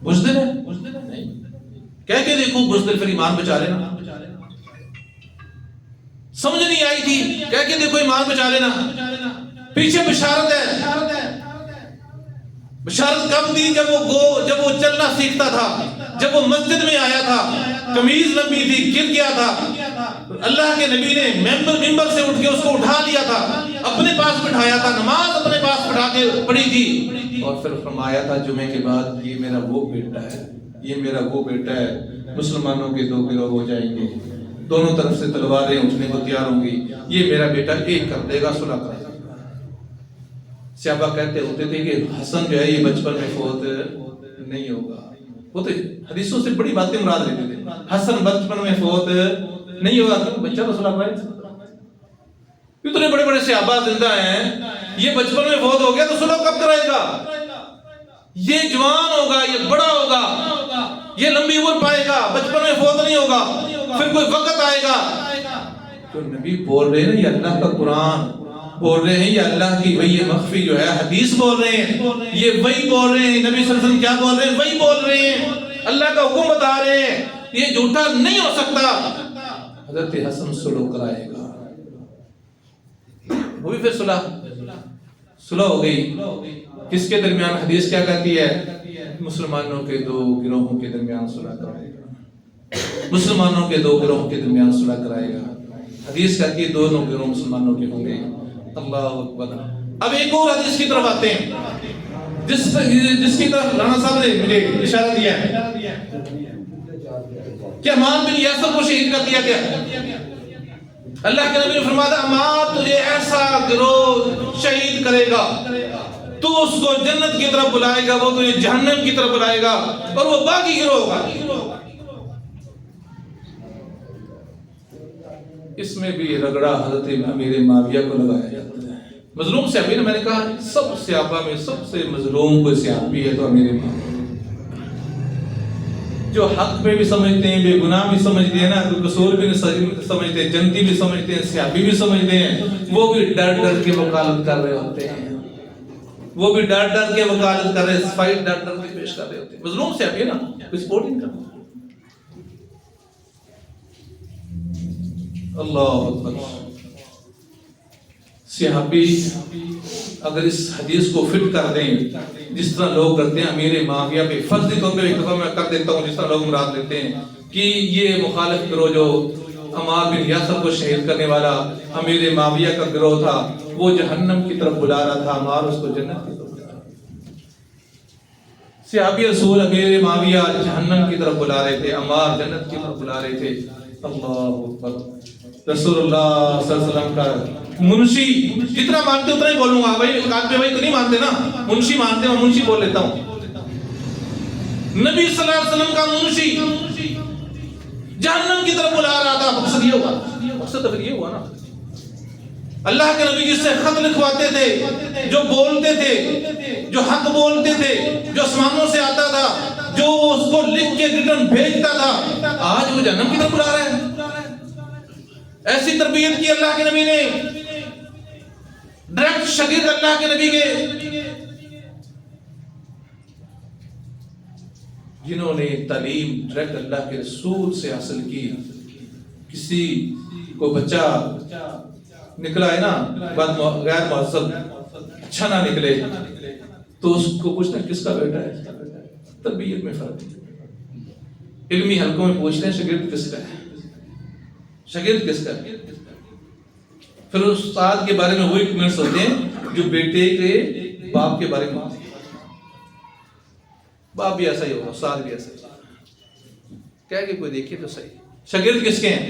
بزدل ہے، نہیں کہہ کے دیکھو بزدل، پھر ایمان بچا لینا۔ سمجھ نہیں آئی تھی، کہہ کے دیکھو ایمان بچا لینا. پیچھے بشارت ہے. بشارت کب دی؟ جب وہ چلنا سیکھتا تھا، جب وہ مسجد میں آیا تھا، قمیض لمبی تھی، گر گیا تھا، اللہ کے نبی نے ممبر سے اٹھ کے اس کو اٹھا لیا تھا، اپنے پاس بٹھایا تھا، نماز اپنے پاس بٹھا کے پڑھی تھی، اور پھر فرمایا تھا جمعے کے بعد یہ میرا وہ بیٹا ہے، یہ میرا وہ بیٹا ہے. مسلمانوں کے دو گروہ ہو جائیں گے، دونوں طرف سے تلواریں اٹھنے کو تیار ہوں گی، یہ میرا بیٹا ایک کر دے گا، صلح کر دے گا. صحابہ کہتے ہوتے تھے کہ حسن جو ہے یہ بچپن میں فوت نہیں ہوگا. وہ تو حدیثوں سے بڑی باتیں مراد لیتے تھے. حسن بچپن میں فوت نہیں ہوگا، بچہ تو صلح پڑھے. اتنے بڑے بڑے صحابہ زندہ ہیں، یہ بچپن میں فوت ہو گیا تو صلح کب کرائے گا؟ یہ جوان ہوگا، یہ بڑا ہوگا، یہ لمبی عمر پائے گا، بچپن میں فوت نہیں ہوگا. پھر کوئی وقت آئے گا. تو نبی بول رہے ہیں، یہ اللہ کا قرآن بول رہے ہیں، یہ اللہ کی وحی مخفی جو ہے حدیث بول رہے ہیں، یہ وحی بول رہے ہیں. نبی صلی اللہ علیہ وسلم کیا بول رہے ہیں؟ وحی بول رہے ہیں، اللہ کا حکم بتا رہے ہیں. یہ جھوٹا نہیں ہو سکتا. حضرت حسن صلح کرائے گا. وہ بھی پھر صلح ہو گئی. کس کے درمیان؟ حدیث کیا کہتی ہے؟ مسلمانوں کے دو گروہوں کے درمیان صلح کرائے گا. مسلمانوں کے دو گروہوں کے درمیان صلح کرائے گا. حدیث کہتی ہے دونوں گروہ مسلمانوں کے ہوں گے. اللہ اکبر. اب ایک اور حدیث کی طرف آتے ہیں جس کی طرف رانا صاحب نے مجھے اشارہ دیا ہے کہ عمار بن یاسر کو شہید کر دیا گیا. اللہ کے نبی نے فرمایا عمار تجھے ایسا گروہ شہید کرے گا، تو اس کو جنت کی طرف بلائے گا، وہ تجھے جہنم کی طرف بلائے گا، اور وہ باقی گروہ ہوگا. اس میں بھی رگڑا حضرت امیر معاویہ کو لگایا جاتا ہے. مظلوم صحابی نے، میں نے کہا سب صحابہ میں سب سے مظلوم کوئی صحابی ہے تو امیر معاویہ، جو حق پہ بھی سمجھتے ہیں، بے گناہ بھی سمجھتے ہیں نا، کوئی قصور بھی نہیں سمجھتے، جنتی بھی سمجھتے ہیں، صحابی بھی سمجھتے ہیں. وہ بھی ڈر ڈر کے وکالت کر رہے ہوتے ہیں، وہ بھی ڈر ڈر کے وکالت کر رہے، فائٹ ڈر ڈر کے پیش کر رہے ہوتے ہیں. مظلوم صحابی ہے نا، کوئی سپورٹ نہیں کرتا. اللہ اکبر. صحابی اگر اس حدیث کو فٹ کر دیں جس طرح لوگ کرتے ہیں، امیر معاویہ پہ فرضی طور پہ ایک دفعہ میں کر دیتا ہوں، جس طرح لوگ مراد لیتے ہیں کہ یہ مخالف گروہ جو عمار بن یاسر کو شہید کرنے والا امیر معاویہ کا گروہ تھا، وہ جہنم کی طرف بلا رہا تھا، عمار اس کو جنت کی طرف بلا رہا تھا. صحابی رسول امیر معاویہ جہنم کی طرف بلا رہے تھے، عمار جنت کی طرف بلا رہے تھے. اللہ اکبر. رسول اللہ صلی اللہ علیہ وسلم کا منشی، جتنا مانتے اتنا ہی بولوں گا بھائی، کاتبے بھائی تو نہیں مانتے نا، منشی مانتے ہیں، منشی بول لیتا ہوں. نبی صلی اللہ علیہ وسلم کا منشی جہنم کی طرف بلا رہا تھا. مقصد یہ ہوا، مقصد تو پھر یہ ہوا نا، اللہ کے نبی جس سے خط لکھواتے تھے، جو بولتے تھے، جو حق بولتے تھے، جو آسمانوں سے آتا تھا، جو اس کو لکھ کے ریٹرن بھیجتا تھا، آج وہ جہنم کی طرف بلا رہا ہے. ایسی تربیت کی اللہ کے نبی نے، ڈائریکٹ شاگرد اللہ کے نبی کے، جنہوں نے تعلیم ڈائریکٹ اللہ کے رسول سے حاصل کی. کسی کو بچہ نکلا ہے نا غیر مہذب، اچھا نہ نکلے تو اس کو پوچھنا کس کا بیٹا ہے. تربیت میں فرق ہے. علمی حلقوں میں پوچھتے ہیں شاگرد کس کا ہے، شاگرد کس کا ہے. پھر استاد کے بارے میں وہی کمنٹس ہوتے ہیں جو بیٹے کے باپ کے بارے میں ہوتے ہیں. باپ بھی ایسا ہی ہوگا، استاد بھی ایسا ہی ہوگا. کہہ کے کوئی دیکھے تو صحیح. شاگرد کس کے ہیں؟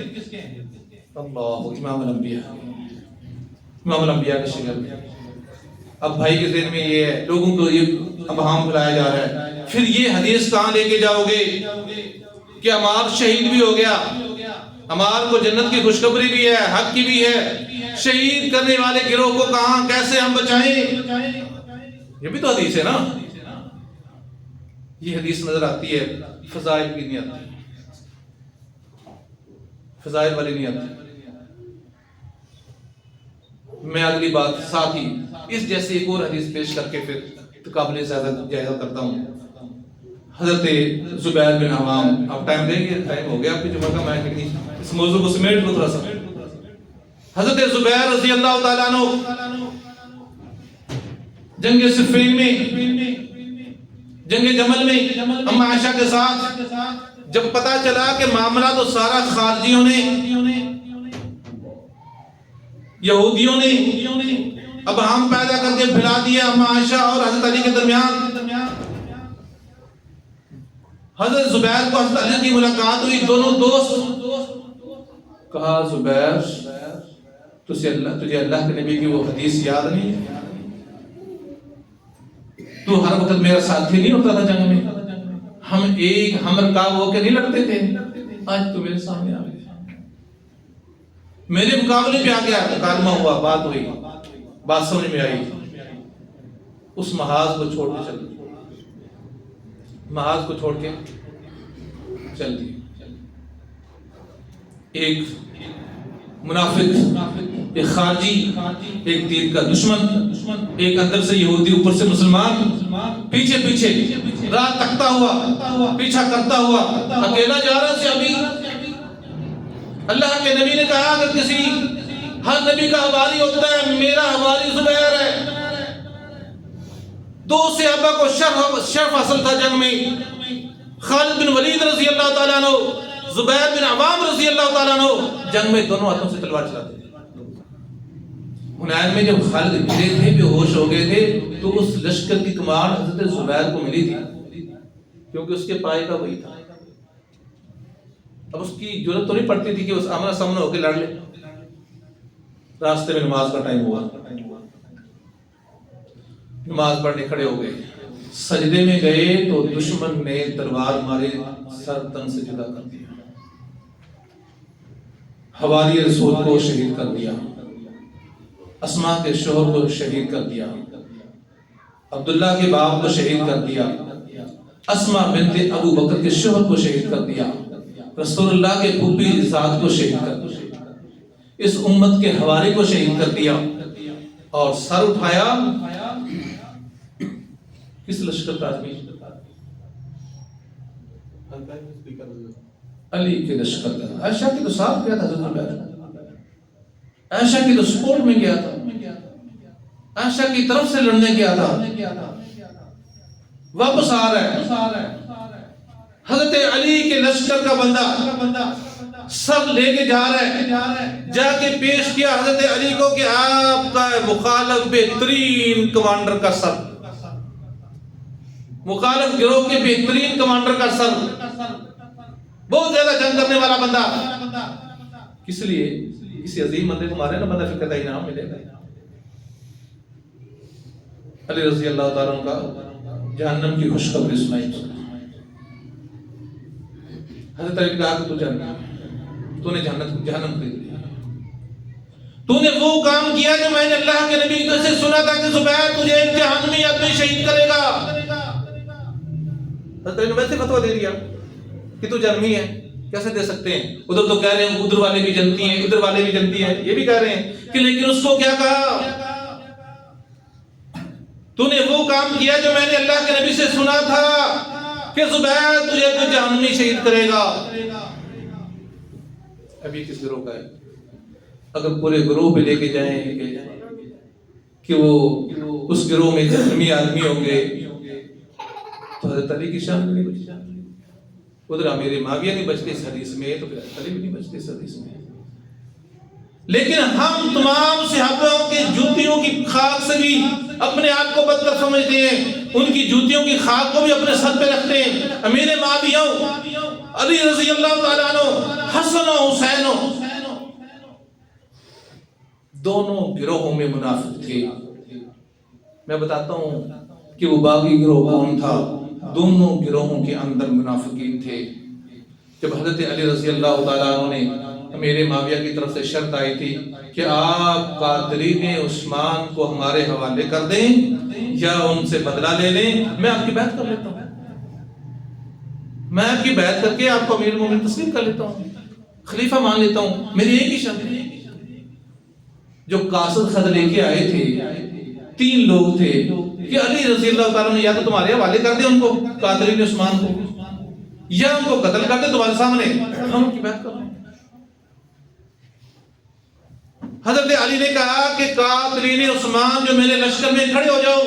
اللہ، امام الانبیاء، امام الانبیاء کے شاگرد. اب بھائی کے ذہن میں یہ ہے، لوگوں کو یہ ابہام پھیلایا جا رہا ہے. پھر یہ حدیث کہاں لے کے جاؤ گے کہ عمار شہید بھی ہو گیا، عمار کو جنت کی خوشخبری بھی ہے، حق کی بھی ہے. شہید کرنے والے گروہ کو کہاں کیسے ہم بچائیں؟ یہ بھی تو حدیث ہے نا. یہ حدیث نظر آتی ہے، فضائل کی نہیں آتی، فضائل والی نہیں آتی. میں اگلی بات ساتھ ہی اس جیسی ایک اور حدیث پیش کر کے پھر قابل جائزہ کرتا ہوں. حضرت زبیر بن عوام، آپ ٹائم دیں گے؟ ٹائم ہو گیا آپ کی جمعہ کا. میں اس موضوع کو سمیٹ لوں تھوڑا سا. حضرت زبیر رضی اللہ تعالیٰ عنہ جنگ صفین میں، جنگ جمل میں اما عائشہ کے ساتھ جب پتا چلا کہ معاملہ تو سارا خارجیوں نے، یہودیوں نے اب ہم پیدا کر کے پھیلا دیا اما عائشہ اور حضرت علی کے درمیان، حضرت زبیر کو حضرت علی کی ملاقات ہوئی، دونوں دوست، کہا زبیر تجھے اللہ کے نبی کی وہ حدیث یاد نہیں ہے؟ تو ہر وقت میرا ساتھی نہیں ہوتا تھا جنگ میں، ہم رکاب ہو کے نہیں لڑتے تھے، آج تو میرے سامنے آ گیا، میرے مقابلے پہ آ گیا، مکالمہ ہوا، بات ہوئی، بات سمجھ میں آئی، اس محاذ کو چھوڑ کے چل دی، محاذ کو چھوڑ کے چل دی۔ ایک منافق، ایک خارجی، ایک دین کا دشمن، ایک اندر سے یہودی اوپر سے مسلمان، پیچھے راہ تکتا ہوا، پیچھا کرتا ہوا، اکیلا جا رہا سے ابھی اللہ کے نبی نے کہا اگر کسی ہر نبی کا حواری ہوتا ہے، میرا حواری زبیر ہے۔ دو صحابہ کو شرف حاصل تھا جنگ میں، خالد بن ولید رضی اللہ تعالیٰ عنہ، زبیر بن عوام رضی اللہ تعالیٰ عنہ، جنگ میں دونوں ہاتھوں سے تلوار چلاتے تھے۔ حنین میں جب خالد ملے تھے، بے ہوش ہو گئے تھے، تو اس لشکر کی کمان حضرت زبیر کو ملی تھی، کیونکہ اس کے پائے کا وہی تھا۔ اب اس کی ضرورت تو نہیں پڑتی تھی کہ اس آمنا سامنا ہو کے لڑ لے۔ راستے میں نماز کا ٹائم ہوا، نماز پڑھنے کھڑے ہو گئے، سجدے میں گئے تو دشمن نے تلوار مارے، سر تن سے جدا کر دیا، حواری رسول کو شہید کر دیا، اسماء کے شوہر کو شہید کر دیا، عبداللہ کے باپ کو شہید کر دیا، اسماء بنت ابو بکر کے شوہر کو شہید کر دیا، رسول اللہ کے پھوپھی ذات کو شہید کر دیا، اس امت کے حواری کو شہید کر دیا، اور سر اٹھایا کس لشکر کا آدمی؟ علی کے لشکر کا۔ عائشہ کی تو ساتھ گیا تھا حضرت زبیر، عائشہ کی تو سپورٹ میں گیا تھا، عائشہ کی طرف سے لڑنے گیا تھا، واپس آ رہا ہے حضرت علی کے لشکر کا بندہ سب لے کے جا رہا ہے، جا کے پیش کیا حضرت علی کو کہ آپ کا مخالف بہترین کمانڈر کا سر، مخالف گروہ کے بہترین کمانڈر کا سر، بہت زیادہ جنگ کرنے والا بندہ، کس لیے؟ کسی عظیم بندے کو مارے نا، بندہ پھر کہتا انعام ملے گا۔ علی رضی اللہ تعالیٰ عنہ کا جہنم کی خوشخبری سنائی، حضرت علی نے کہا کہ تو نے جہنم خرید لیا، تو نے وہ کام کیا جو میں نے اللہ کے نبی سے سنا تھا کہ زبیر تجھے ایک جہنمی آدمی شہید کرے گا۔ حضرت علی نے ویسے فتویٰ دے دیا کہ تو جہنمی ہے، کیسے دے سکتے ہیں؟ ادھر تو کہہ رہے ہیں ادھر والے بھی جنتی ہیں، ادھر والے بھی جنتی ہیں، یہ بھی کہہ رہے ہیں کہ لیکن اس کو کیا کہا؟ تو نے وہ کام کیا جو میں نے اللہ کے نبی سے سنا تھا کہ زبیر تجھے تو جہنمی شہید کرے گا۔ ابھی کس گروہ کا ہے؟ اگر پورے گروہ پہ لے کے جائیں کہ وہ اس گروہ میں جہنمی آدمی ہوں گے تو حضرت علی کی شان نہیں بچی، ادھر امیر معاویہ نہیں بچتے اس حدیث میں، تو پھر حضرت علی بھی نہیں بچتے اس حدیث میں۔ لیکن ہم تمام صحابوں کے جوتیوں کی خاک سے بھی اپنے آپ کو بدتر سمجھتے ہیں، ان کی جوتیوں کی خاک کو بھی اپنے سر پہ رکھتے ہیں۔ امیر معاویہ، علی رضی اللہ تعالیٰ عنہ، حسن و حسین، دونوں گروہوں میں منافق تھے۔ میں بتاتا ہوں کہ وہ باغی گروہ کون تھا۔ دونوں گروہوں کے اندر منافقین تھے۔ جب حضرت علی رضی اللہ تعالیٰ عنہ نے امیر معاویہ کی طرف سے شرط آئی تھی کہ آپ قادرین عثمان کو ہمارے حوالے کر دیں یا ان سے بدلہ لے لیں، میں آپ کی بیعت کر لیتا ہوں، میں آپ کی بیعت کر کے آپ کو امیر المومنین تسلیم کر لیتا ہوں، خلیفہ مان لیتا ہوں، میری ایک ہی شرط ہے۔ جو قاصد خط لے کے آئے تھے، 3 لوگ تھے کہ علی رضی اللہ تعالیٰ نے یا تو تمہارے حوالے کر دے ان کو، قادرین عثمان کو، یا ان کو قتل کر دے تمہارے سامنے، ہم ان کی بیعت کر لیں۔ حضرت علی نے کہا کہ قاتلین عثمان جو میرے لشکر میں کھڑے ہو جاؤ.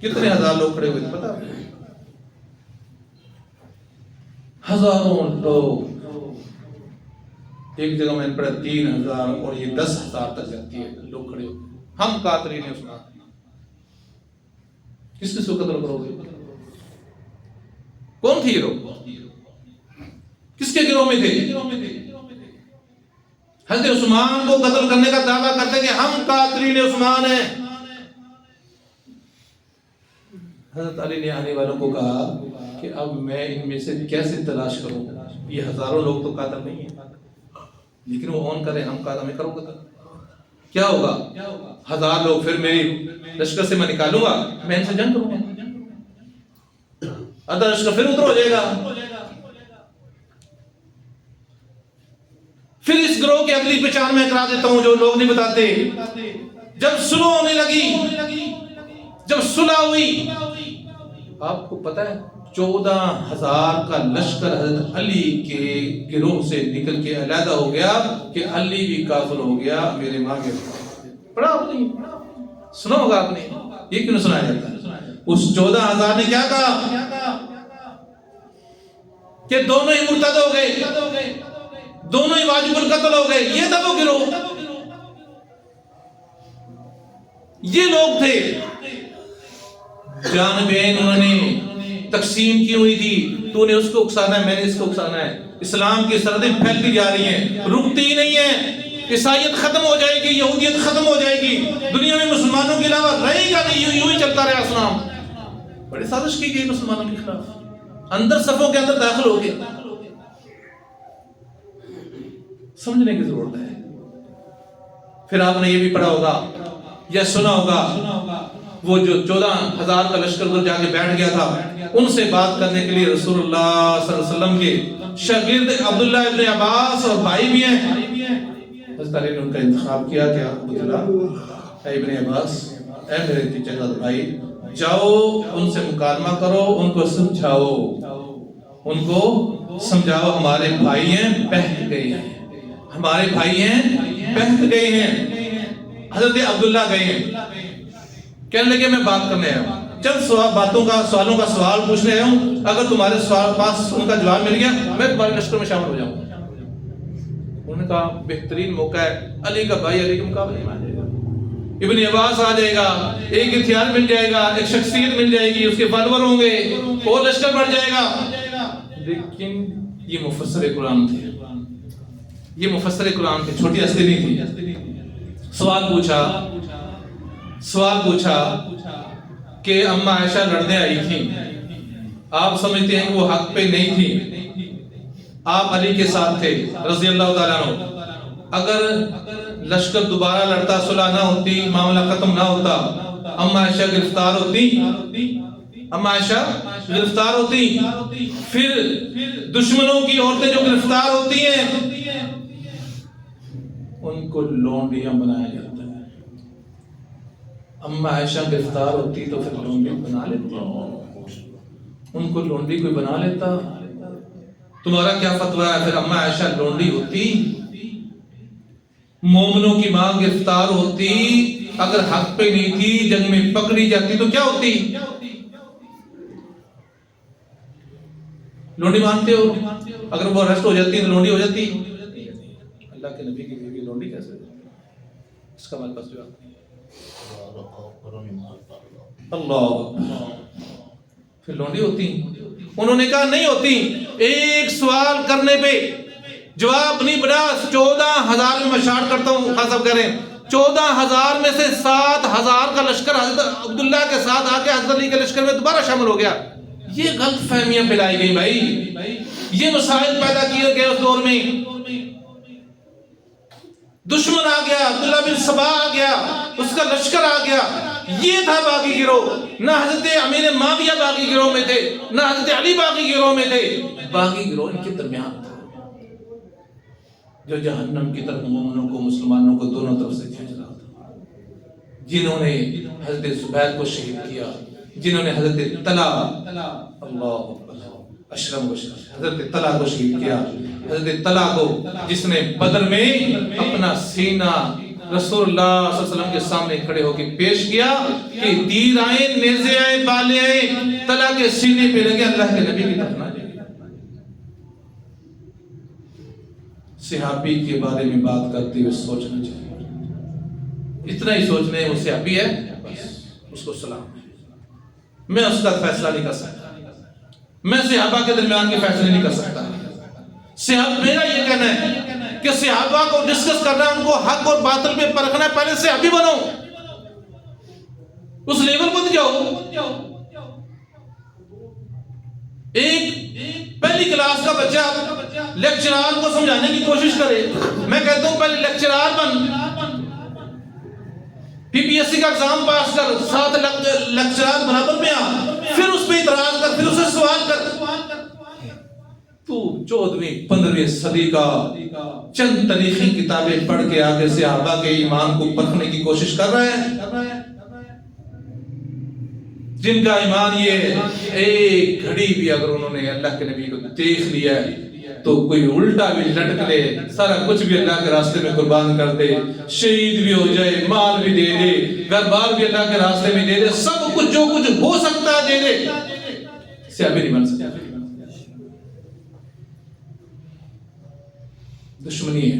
کتنے ہزار لوگ کھڑے ہوئے تھے پتا؟ ہزاروں لوگ. ایک جگہ میں نے پڑھا 3000 اور یہ 10,000 تک جاتی ہے لوگ کھڑے ہوئے. ہم قاتلین عثمان. کس کس کو قتل کرو گے؟ کون تھے یہ لوگ؟ کس کے گروہ میں تھے؟ حضرت عثمان کو قتل کرنے کا دعویٰ کرتے کہ ہم قاتلین عثمان ہیں. حضرت علی نے آنے والوں کو کہا کہ اب میں ان میں سے کیسے تلاش کروں؟ یہ ہزاروں لوگ تو قاتل نہیں ہیں، لیکن وہ اون کریں ہم قاتل میں کرو قتل. کیا ہوگا؟ 1000 لوگ پھر میری لشکر سے میں نکالوں گا، میں ان سے جنگ کروں گا، آدھا لشکر پھر ادھر ہو جائے گا. پھر اس گروہ کی اگلی پہچان میں کرا دیتا ہوں جو لوگ نہیں بتاتے. جب صلح ہونے لگی، جب صلح ہوئی، آپ کو پتا ہے 14,000 کا لشکر حضرت علی کے گروہ سے نکل کے علیحدہ ہو گیا کہ علی بھی کافر ہو گیا میرے ماں کے. پڑھا آپ نے؟ سنا ہوگا آپ نے. یہ کیوں سنایا جاتا ہے؟ اس 14,000 نے کیا کہا کہ دونوں ہی مرتد ہو گئے، دونوں ہی واجب القتل ہو گئے. یہ تھا وہ گروہ، یہ لوگ تھے. جان بین انہوں نے تقسیم کی ہوئی تھی، تو نے اس کو اکسانا ہے، میں نے اس کو اکسانا ہے. اسلام کی سرحدیں پھیلتی جا رہی ہیں، رکتی ہی نہیں ہیں. عیسائیت ختم ہو جائے گی، یہودیت ختم ہو جائے گی، دنیا میں مسلمانوں کے علاوہ رہے گا نہیں. یوں ہی چلتا رہا اسلام. بڑی سازش کی گئی مسلمانوں کے خلاف، اندر صفوں کے اندر داخل ہو گئے. سمجھنے کی ضرورت ہے. پھر آپ نے یہ بھی پڑھا ہوگا یا سنا ہوگا وہ جو 14,000 کا لشکر ادھر جا کے بیٹھ گیا تھا، ان سے بات کرنے کے لیے رسول اللہ صلی اللہ علیہ وسلم کے شاگرد عبداللہ ابن عباس اور بھائی بھی ہیں. حضرت علی نے ان کا انتخاب کیا کہ عبداللہ ابن عباس، اے میرے تیجے بھائی، جاؤ ان سے مکالمہ کرو، ان کو سمجھاؤ، ان کو سمجھاؤ. ہمارے بھائی ہیں بہک گئے ہیں، ہمارے بھائی ہیں بہک گئے ہیں. حضرت عبداللہ گئے ہیں، کہنے لگے میں بات کرنے آیا ہوں، چند سوالوں کا سوال پوچھنے آیا ہوں، اگر تمہارے سوال پاس ان کا جواب مل گیا میں تمہارے لشکر میں شامل ہو جاؤں. انہوں نے کہا بہترین موقع ہے، علی کا بھائی علی کے مقابلے میں آ جائے گا، ابن عباس آ جائے گا، ایک ہتھیار مل جائے گا، ایک شخصیت مل جائے گی، اس کے فالوور ہوں گے، اور لشکر بڑھ جائے گا. لیکن یہ مفسر قرآن تھے، یہ مفسر قرآن تھے، چھوٹی ہستی نہیں تھی. سوال پوچھا کہ اماں عائشہ لڑنے آئی تھی، آپ سمجھتے ہیں کہ وہ حق پہ نہیں تھی، آپ علی کے ساتھ تھے رضی اللہ تعالیٰ عنہ. اگر لشکر دوبارہ لڑتا، صلح نہ ہوتی، معاملہ ختم نہ ہوتا، اماں عائشہ گرفتار ہوتی، پھر دشمنوں کی عورتیں جو گرفتار ہوتی ہیں ان کو لونڈیاں بنایا جاتا ہے. اماں عائشہ گرفتار ہوتی تو پھر لونڈی بنا لیتے، ان کو لونڈی کوئی بنا لیتا. تمہارا کیا فتویٰ ہے؟ پھر اماں عائشہ لونڈی ہوتی، مومنوں کی ماں گرفتار ہوتی، اگر حق پہ نہیں تھی، جنگ میں پکڑی جاتی تو کیا ہوتی؟ لونڈی مانتے ہو؟ اگر وہ ارسٹ ہو جاتی تو لونڈی ہو جاتی. اللہ کے نبی کی بیوی لونڈی کیسے ہوتی؟ اس کا ہمارے پاس جواب نہیں. اللہ، پھر لونڈی ہوتی؟ انہوں نے کہا نہیں ہوتی. ایک سوال کرنے پہ جواب نہیں بنا. 14,000 میں میں شارٹ کرتا ہوں، خاص صاحب کہہ رہے ہیں 14,000 میں سے 7,000 کا لشکر حضرت عبداللہ کے ساتھ آ کے حضرت علی کے لشکر میں دوبارہ شامل ہو گیا. یہ غلط فہمیاں پھیلائی گئی بھائی، یہ مسائل پیدا کیے گئے. اس دور میں دشمن آ گیا، عبداللہ بن سبا آ گیا، اس کا لشکر آ گیا. یہ تھا باغی گروہ. نہ حضرت امیر معاویہ باغی گروہ میں تھے، نہ حضرت علی باغی گروہ میں تھے. باغی گروہ ان کے درمیان تھا جو جہنم کی طرف مومنوں کو، مسلمانوں کو دونوں طرف سے کھینچ رہا تھا. جنہوں نے حضرت زبیر کو شہید کیا، جنہوں نے حضرت طلحہ، اللہ اشرم حضرت طلحہ کو شہید کیا، حضرت طلحہ کو، جس نے بدر میں اپنا سینہ رسول اللہ صلی اللہ علیہ وسلم کے سامنے کھڑے ہو کے پیش کیا کہ تیر آئے، نیزے آئے، بالے آئے، طلحہ کے سینے پہ لگے، اللہ کے نبی کی طرف نہ جائے۔ صحابی کے بارے میں بات کرتے ہوئے سوچنا چاہیے، اتنا ہی سوچنا ہے وہ صحابی ہے، بس اس کو سلام ہے۔ میں اس کا فیصلہ نہیں کر سکتا، میں صحابہ کے درمیان کے فیصلے نہیں کر سکتا۔ میرا یہ کہنا ہے کہ صحابہ کو ڈسکس کرنا ہے، ان کو حق اور باطل پہ پرکھنا ہے، پہلے صحابی بنو، اس لیول پر جاؤ۔ ایک پہلی کلاس کا بچہ لیکچرار کو سمجھانے کی کوشش کرے، میں کہتا ہوں پہلے لیکچرار بن، PPSC کا ایگزام پاس کر، 7 لیکچرار برابر میں آ، پھر اس پہ اعتراض کر، پھر اسے سوال کر۔ تو 14ویں 15ویں صدی کا چند تاریخی کتابیں پڑھ کے آگے صحابہ کے ایمان کو پرکھنے کی کوشش کر رہے ہیں، جن کا ایمان یہ ایک گھڑی بھی اگر انہوں نے اللہ کے نبی کو دیکھ لیا ہے تو کوئی الٹا بھی لٹک لے، سارا کچھ بھی اللہ کے راستے میں قربان کر دے، شہید بھی ہو جائے، مال بھی دے دے، گھر بار بھی اللہ کے راستے میں دے دے، سب کچھ جو کچھ ہو سکتا ہے دے دے، صحابی نہیں بن سکتا۔ دشمنی ہے،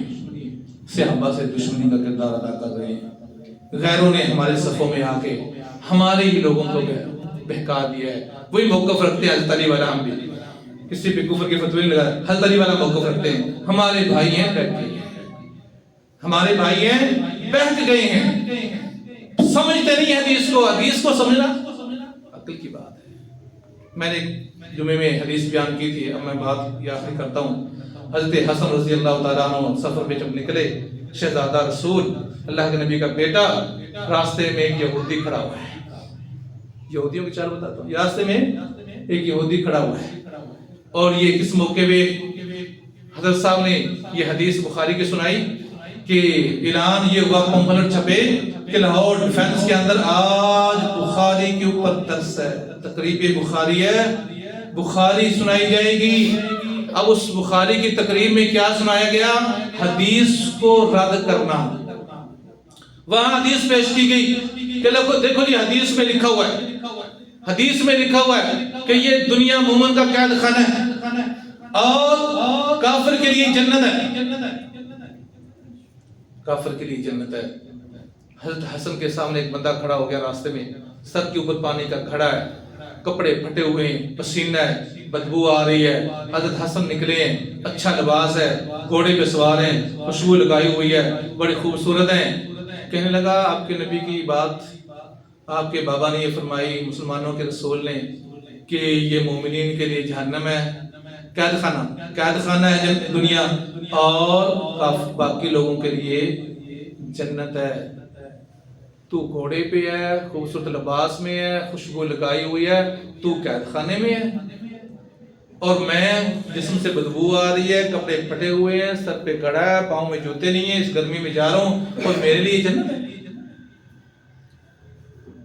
صحابہ سے دشمنی کا کردار ادا کر رہے ہیں۔ غیروں نے ہمارے صفوں میں آ کے ہمارے ہی لوگوں کو بہکا دیا ہے، وہی موقف رکھتے ہیں۔ حضرت علی والا ہم بھی کسی پہ کفر کے فتوے نہیں لگا، حضرت علی والا موقف رکھتے ہیں، ہمارے بھائی ہیں بہک گئے ہیں، ہمارے بھائی ہیں بہک گئے ہیں، سمجھتے نہیں حدیث کو، حدیث کو سمجھنا عقل کی بات ہے۔ میں نے جمعے میں حدیث بیان کی تھی، اب میں بات یہ آخری کرتا ہوں۔ حضرت حسن رضی اللہ تعالیٰ عنہ سفر میں جب نکلے، شہزادہ رسول اللہ کے نبی کا بیٹا، راستے میں ایک یہودی کھڑا ہوا ہے، یہودیوں کی چال بتاتا ہوں، راستے میں ایک یہودی کھڑا ہوا ہے، اور یہ کس موقع پہ حضرت صاحب نے یہ حدیث بخاری کی سنائی کہ اعلان یہ ہوا، پمفلٹ چھپے کہ لاہور ڈیفنس کے اندر آج بخاری کے اوپر درس ہے، تقریب بخاری ہے، بخاری سنائی جائے گی۔ اب اس بخاری کی تقریب میں کیا سنایا گیا؟ حدیث کو رد کرنا۔ وہاں حدیث پیش کی گئی کہ دیکھو جی حدیث میں لکھا ہوا ہے، حدیث میں لکھا ہوا ہے کہ یہ دنیا مومن کا قید خانہ ہے اور کافر کے لیے جنت ہے، کافر کے لیے جنت ہے۔ حضرت حسن کے سامنے ایک بندہ کھڑا ہو گیا راستے میں، سر کے اوپر پانی کا گھڑا ہے، کپڑے پھٹے ہوئے ہیں، پسینہ ہے، بدبو آ رہی ہے۔ حضرت حسن نکلے ہیں، اچھا لباس ہے، گھوڑے پہ سوار ہیں، خوشبو لگائی ہوئی ہے، بڑی خوبصورت ہیں۔ کہنے لگا آپ کے نبی کی بات، آپ کے بابا نے یہ فرمائی، مسلمانوں کے رسول نے، کہ یہ مومنین کے لیے جہنم ہے، قید خانہ ہے دنیا، اور باقی لوگوں کے لیے جنت ہے۔ تو گھوڑے پہ ہے، خوبصورت لباس میں ہے، خوشبو لگائی ہوئی ہے، تو قید خانے میں ہے، اور میں جسم سے بدبو آ رہی ہے، کپڑے پھٹے ہوئے ہیں، سر پہ گڑا ہے، پاؤں میں جوتے نہیں ہیں، اس گرمی میں جا رہا ہوں، اور میرے لیے جنت ہے۔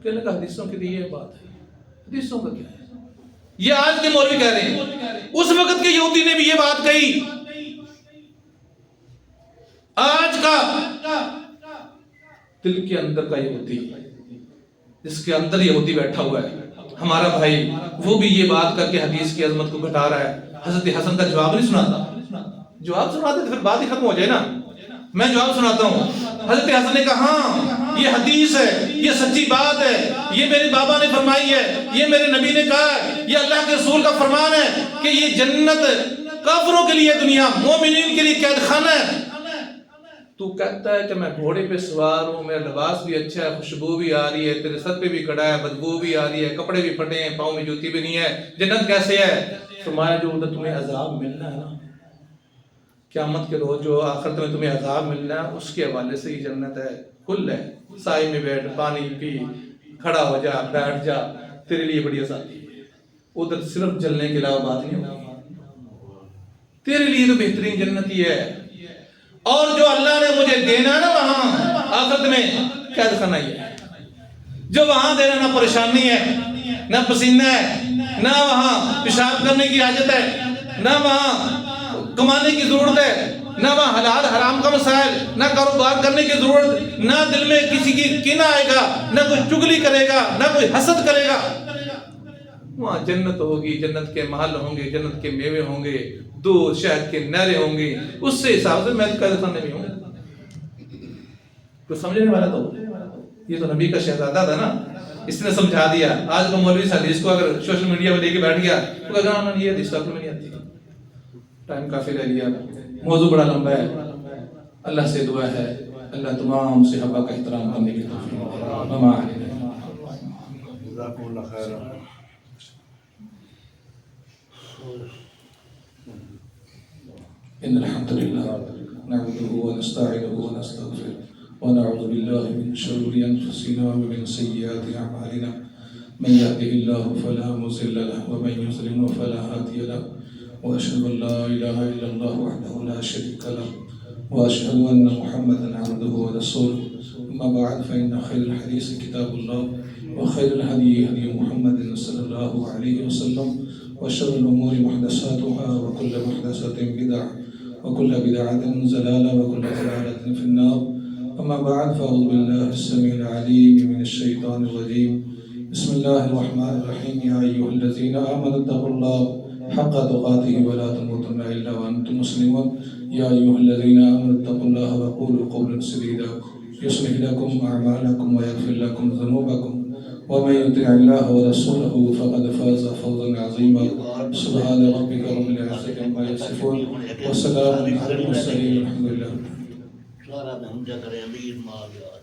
کہنے لگا حدیثوں کے لیے یہ بات ہے، حدیثوں کا کیا ہے؟ یہ آج کے مولوی کہہ رہے ہیں، اس وقت کے یہودی نے بھی یہ بات کہی۔ آج کا دل کے اندر کا یہودی، جس کے اندر یہودی بیٹھا ہوا ہے، ہمارا بھائی، وہ بھی یہ بات کر کے حدیث کی عظمت کو گھٹا رہا ہے۔ حضرت حسن کا جواب نہیں سناتا، جواب سناتے تو پھر بات ہی ختم ہو جائے نا۔ میں جواب سناتا ہوں۔ حضرت حسن نے کہا ہاں یہ حدیث ہے، یہ سچی بات ہے، یہ میرے بابا نے فرمائی ہے، یہ میرے نبی نے کہا ہے، یہ اللہ کے رسول کا فرمان ہے کہ یہ جنت کافروں کے لیے دنیا، مومنین کے لیے قید خانہ ہے۔ تو کہتا ہے کہ میں گھوڑے پہ سوار ہوں، میرا لباس بھی اچھا ہے، خوشبو بھی آ رہی ہے، تیرے سر پہ بھی کڑا ہے، بدبو بھی آ رہی ہے، کپڑے بھی پھٹے ہیں، پاؤں میں جوتی بھی نہیں ہے، جنت کیسے ہے؟ فرمایا جو ادھر تمہیں عذاب ملنا ہے نا، قیامت کے روز جو آخرت میں تمہیں عذاب ملنا ہے، اس کے حوالے سے ہی جنت ہے، کھل ہے، سائے میں بیٹھ، پانی پی، کھڑا ہو جا، بیٹھ جا، تیرے لیے بڑی آسانی ہے۔ ادھر صرف جلنے کے علاوہ بات نہیں ہوگی، تیرے لیے تو بہترین جنت ہی ہے، اور جو اللہ نے مجھے دینا ہے نا وہاں آخرت میں قید خانہ ہی ہے، جو وہاں دینا نہ پریشانی ہے، نہ پسینہ ہے، نہ وہاں پیشاب کرنے کی حاجت ہے، نہ وہاں کمانے کی ضرورت ہے، نہ وہاں حلال حرام کا مسائل، نہ کاروبار کرنے کی ضرورت، نہ دل میں کسی کی کینہ آئے گا، نہ کوئی چگلی کرے گا، نہ کوئی حسد کرے گا. وہاں جنت ہوگی، جنت کے محل ہوں گے، جنت کے میوے ہوں گے، دودھ شہد کے نہریں ہوں گی. اس سے حساب سے میں قید خانے میں ہوں. کچھ سمجھنے والا تو یہ تو نبی کا شہزادہ تھا نا، اس نے سمجھا دیا. آج کا مولوی اس حدیث کو اگر سوشل میڈیا پہ لے کے بیٹھ گیا تو کہا انہوں نے یہ حدیث تو نہیں آتی. ٹائم کافی رہ گیا، موضوع بڑا لمبا ہے. اللہ سے دعا ہے اللہ تمام صحابہ کا احترام کرنے کی توفیق.
جزاکم اللہ خیر.
إن الحمد لله نعبده ونستعينه ونستغفره ونعوذ بالله من شرور أنفسنا ومن سيئات أعمالنا من يهده الله فلا مضل له ومن يضلل فلا هادي له وأشهد أن لا إله إلا الله وحده لا شريك له وأشهد أن محمدا عبده ورسوله. أما بعد فإن خير الحديث كتاب الله وخير الهدي هدي محمد صلى الله عليه وسلم وشر الأمور محدثاتها وكل محدثة بدعة وكل بدعة ضلالة وكل ضلالة في النار. أما بعد فأعوذ بالله السميع العليم من الشيطان الرجيم. بسم الله الرحمن الرحيم. يا أيها الذين آمنوا اتقوا الله حق تقاته ولا تموتن إلا وأنتم مسلمون. يا أيها الذين آمنوا اتقوا الله وقولوا قولا سديدا يصلح لكم أعمالكم ويغفر لكم ذنوبكم ومن يطع الله ورسوله فقد فاز فوزا عظيما. سبحان ربك رب العزة عما يصفون وسلام على المرسلين والحمد لله.
سارا دن جا کرے امیر مال یار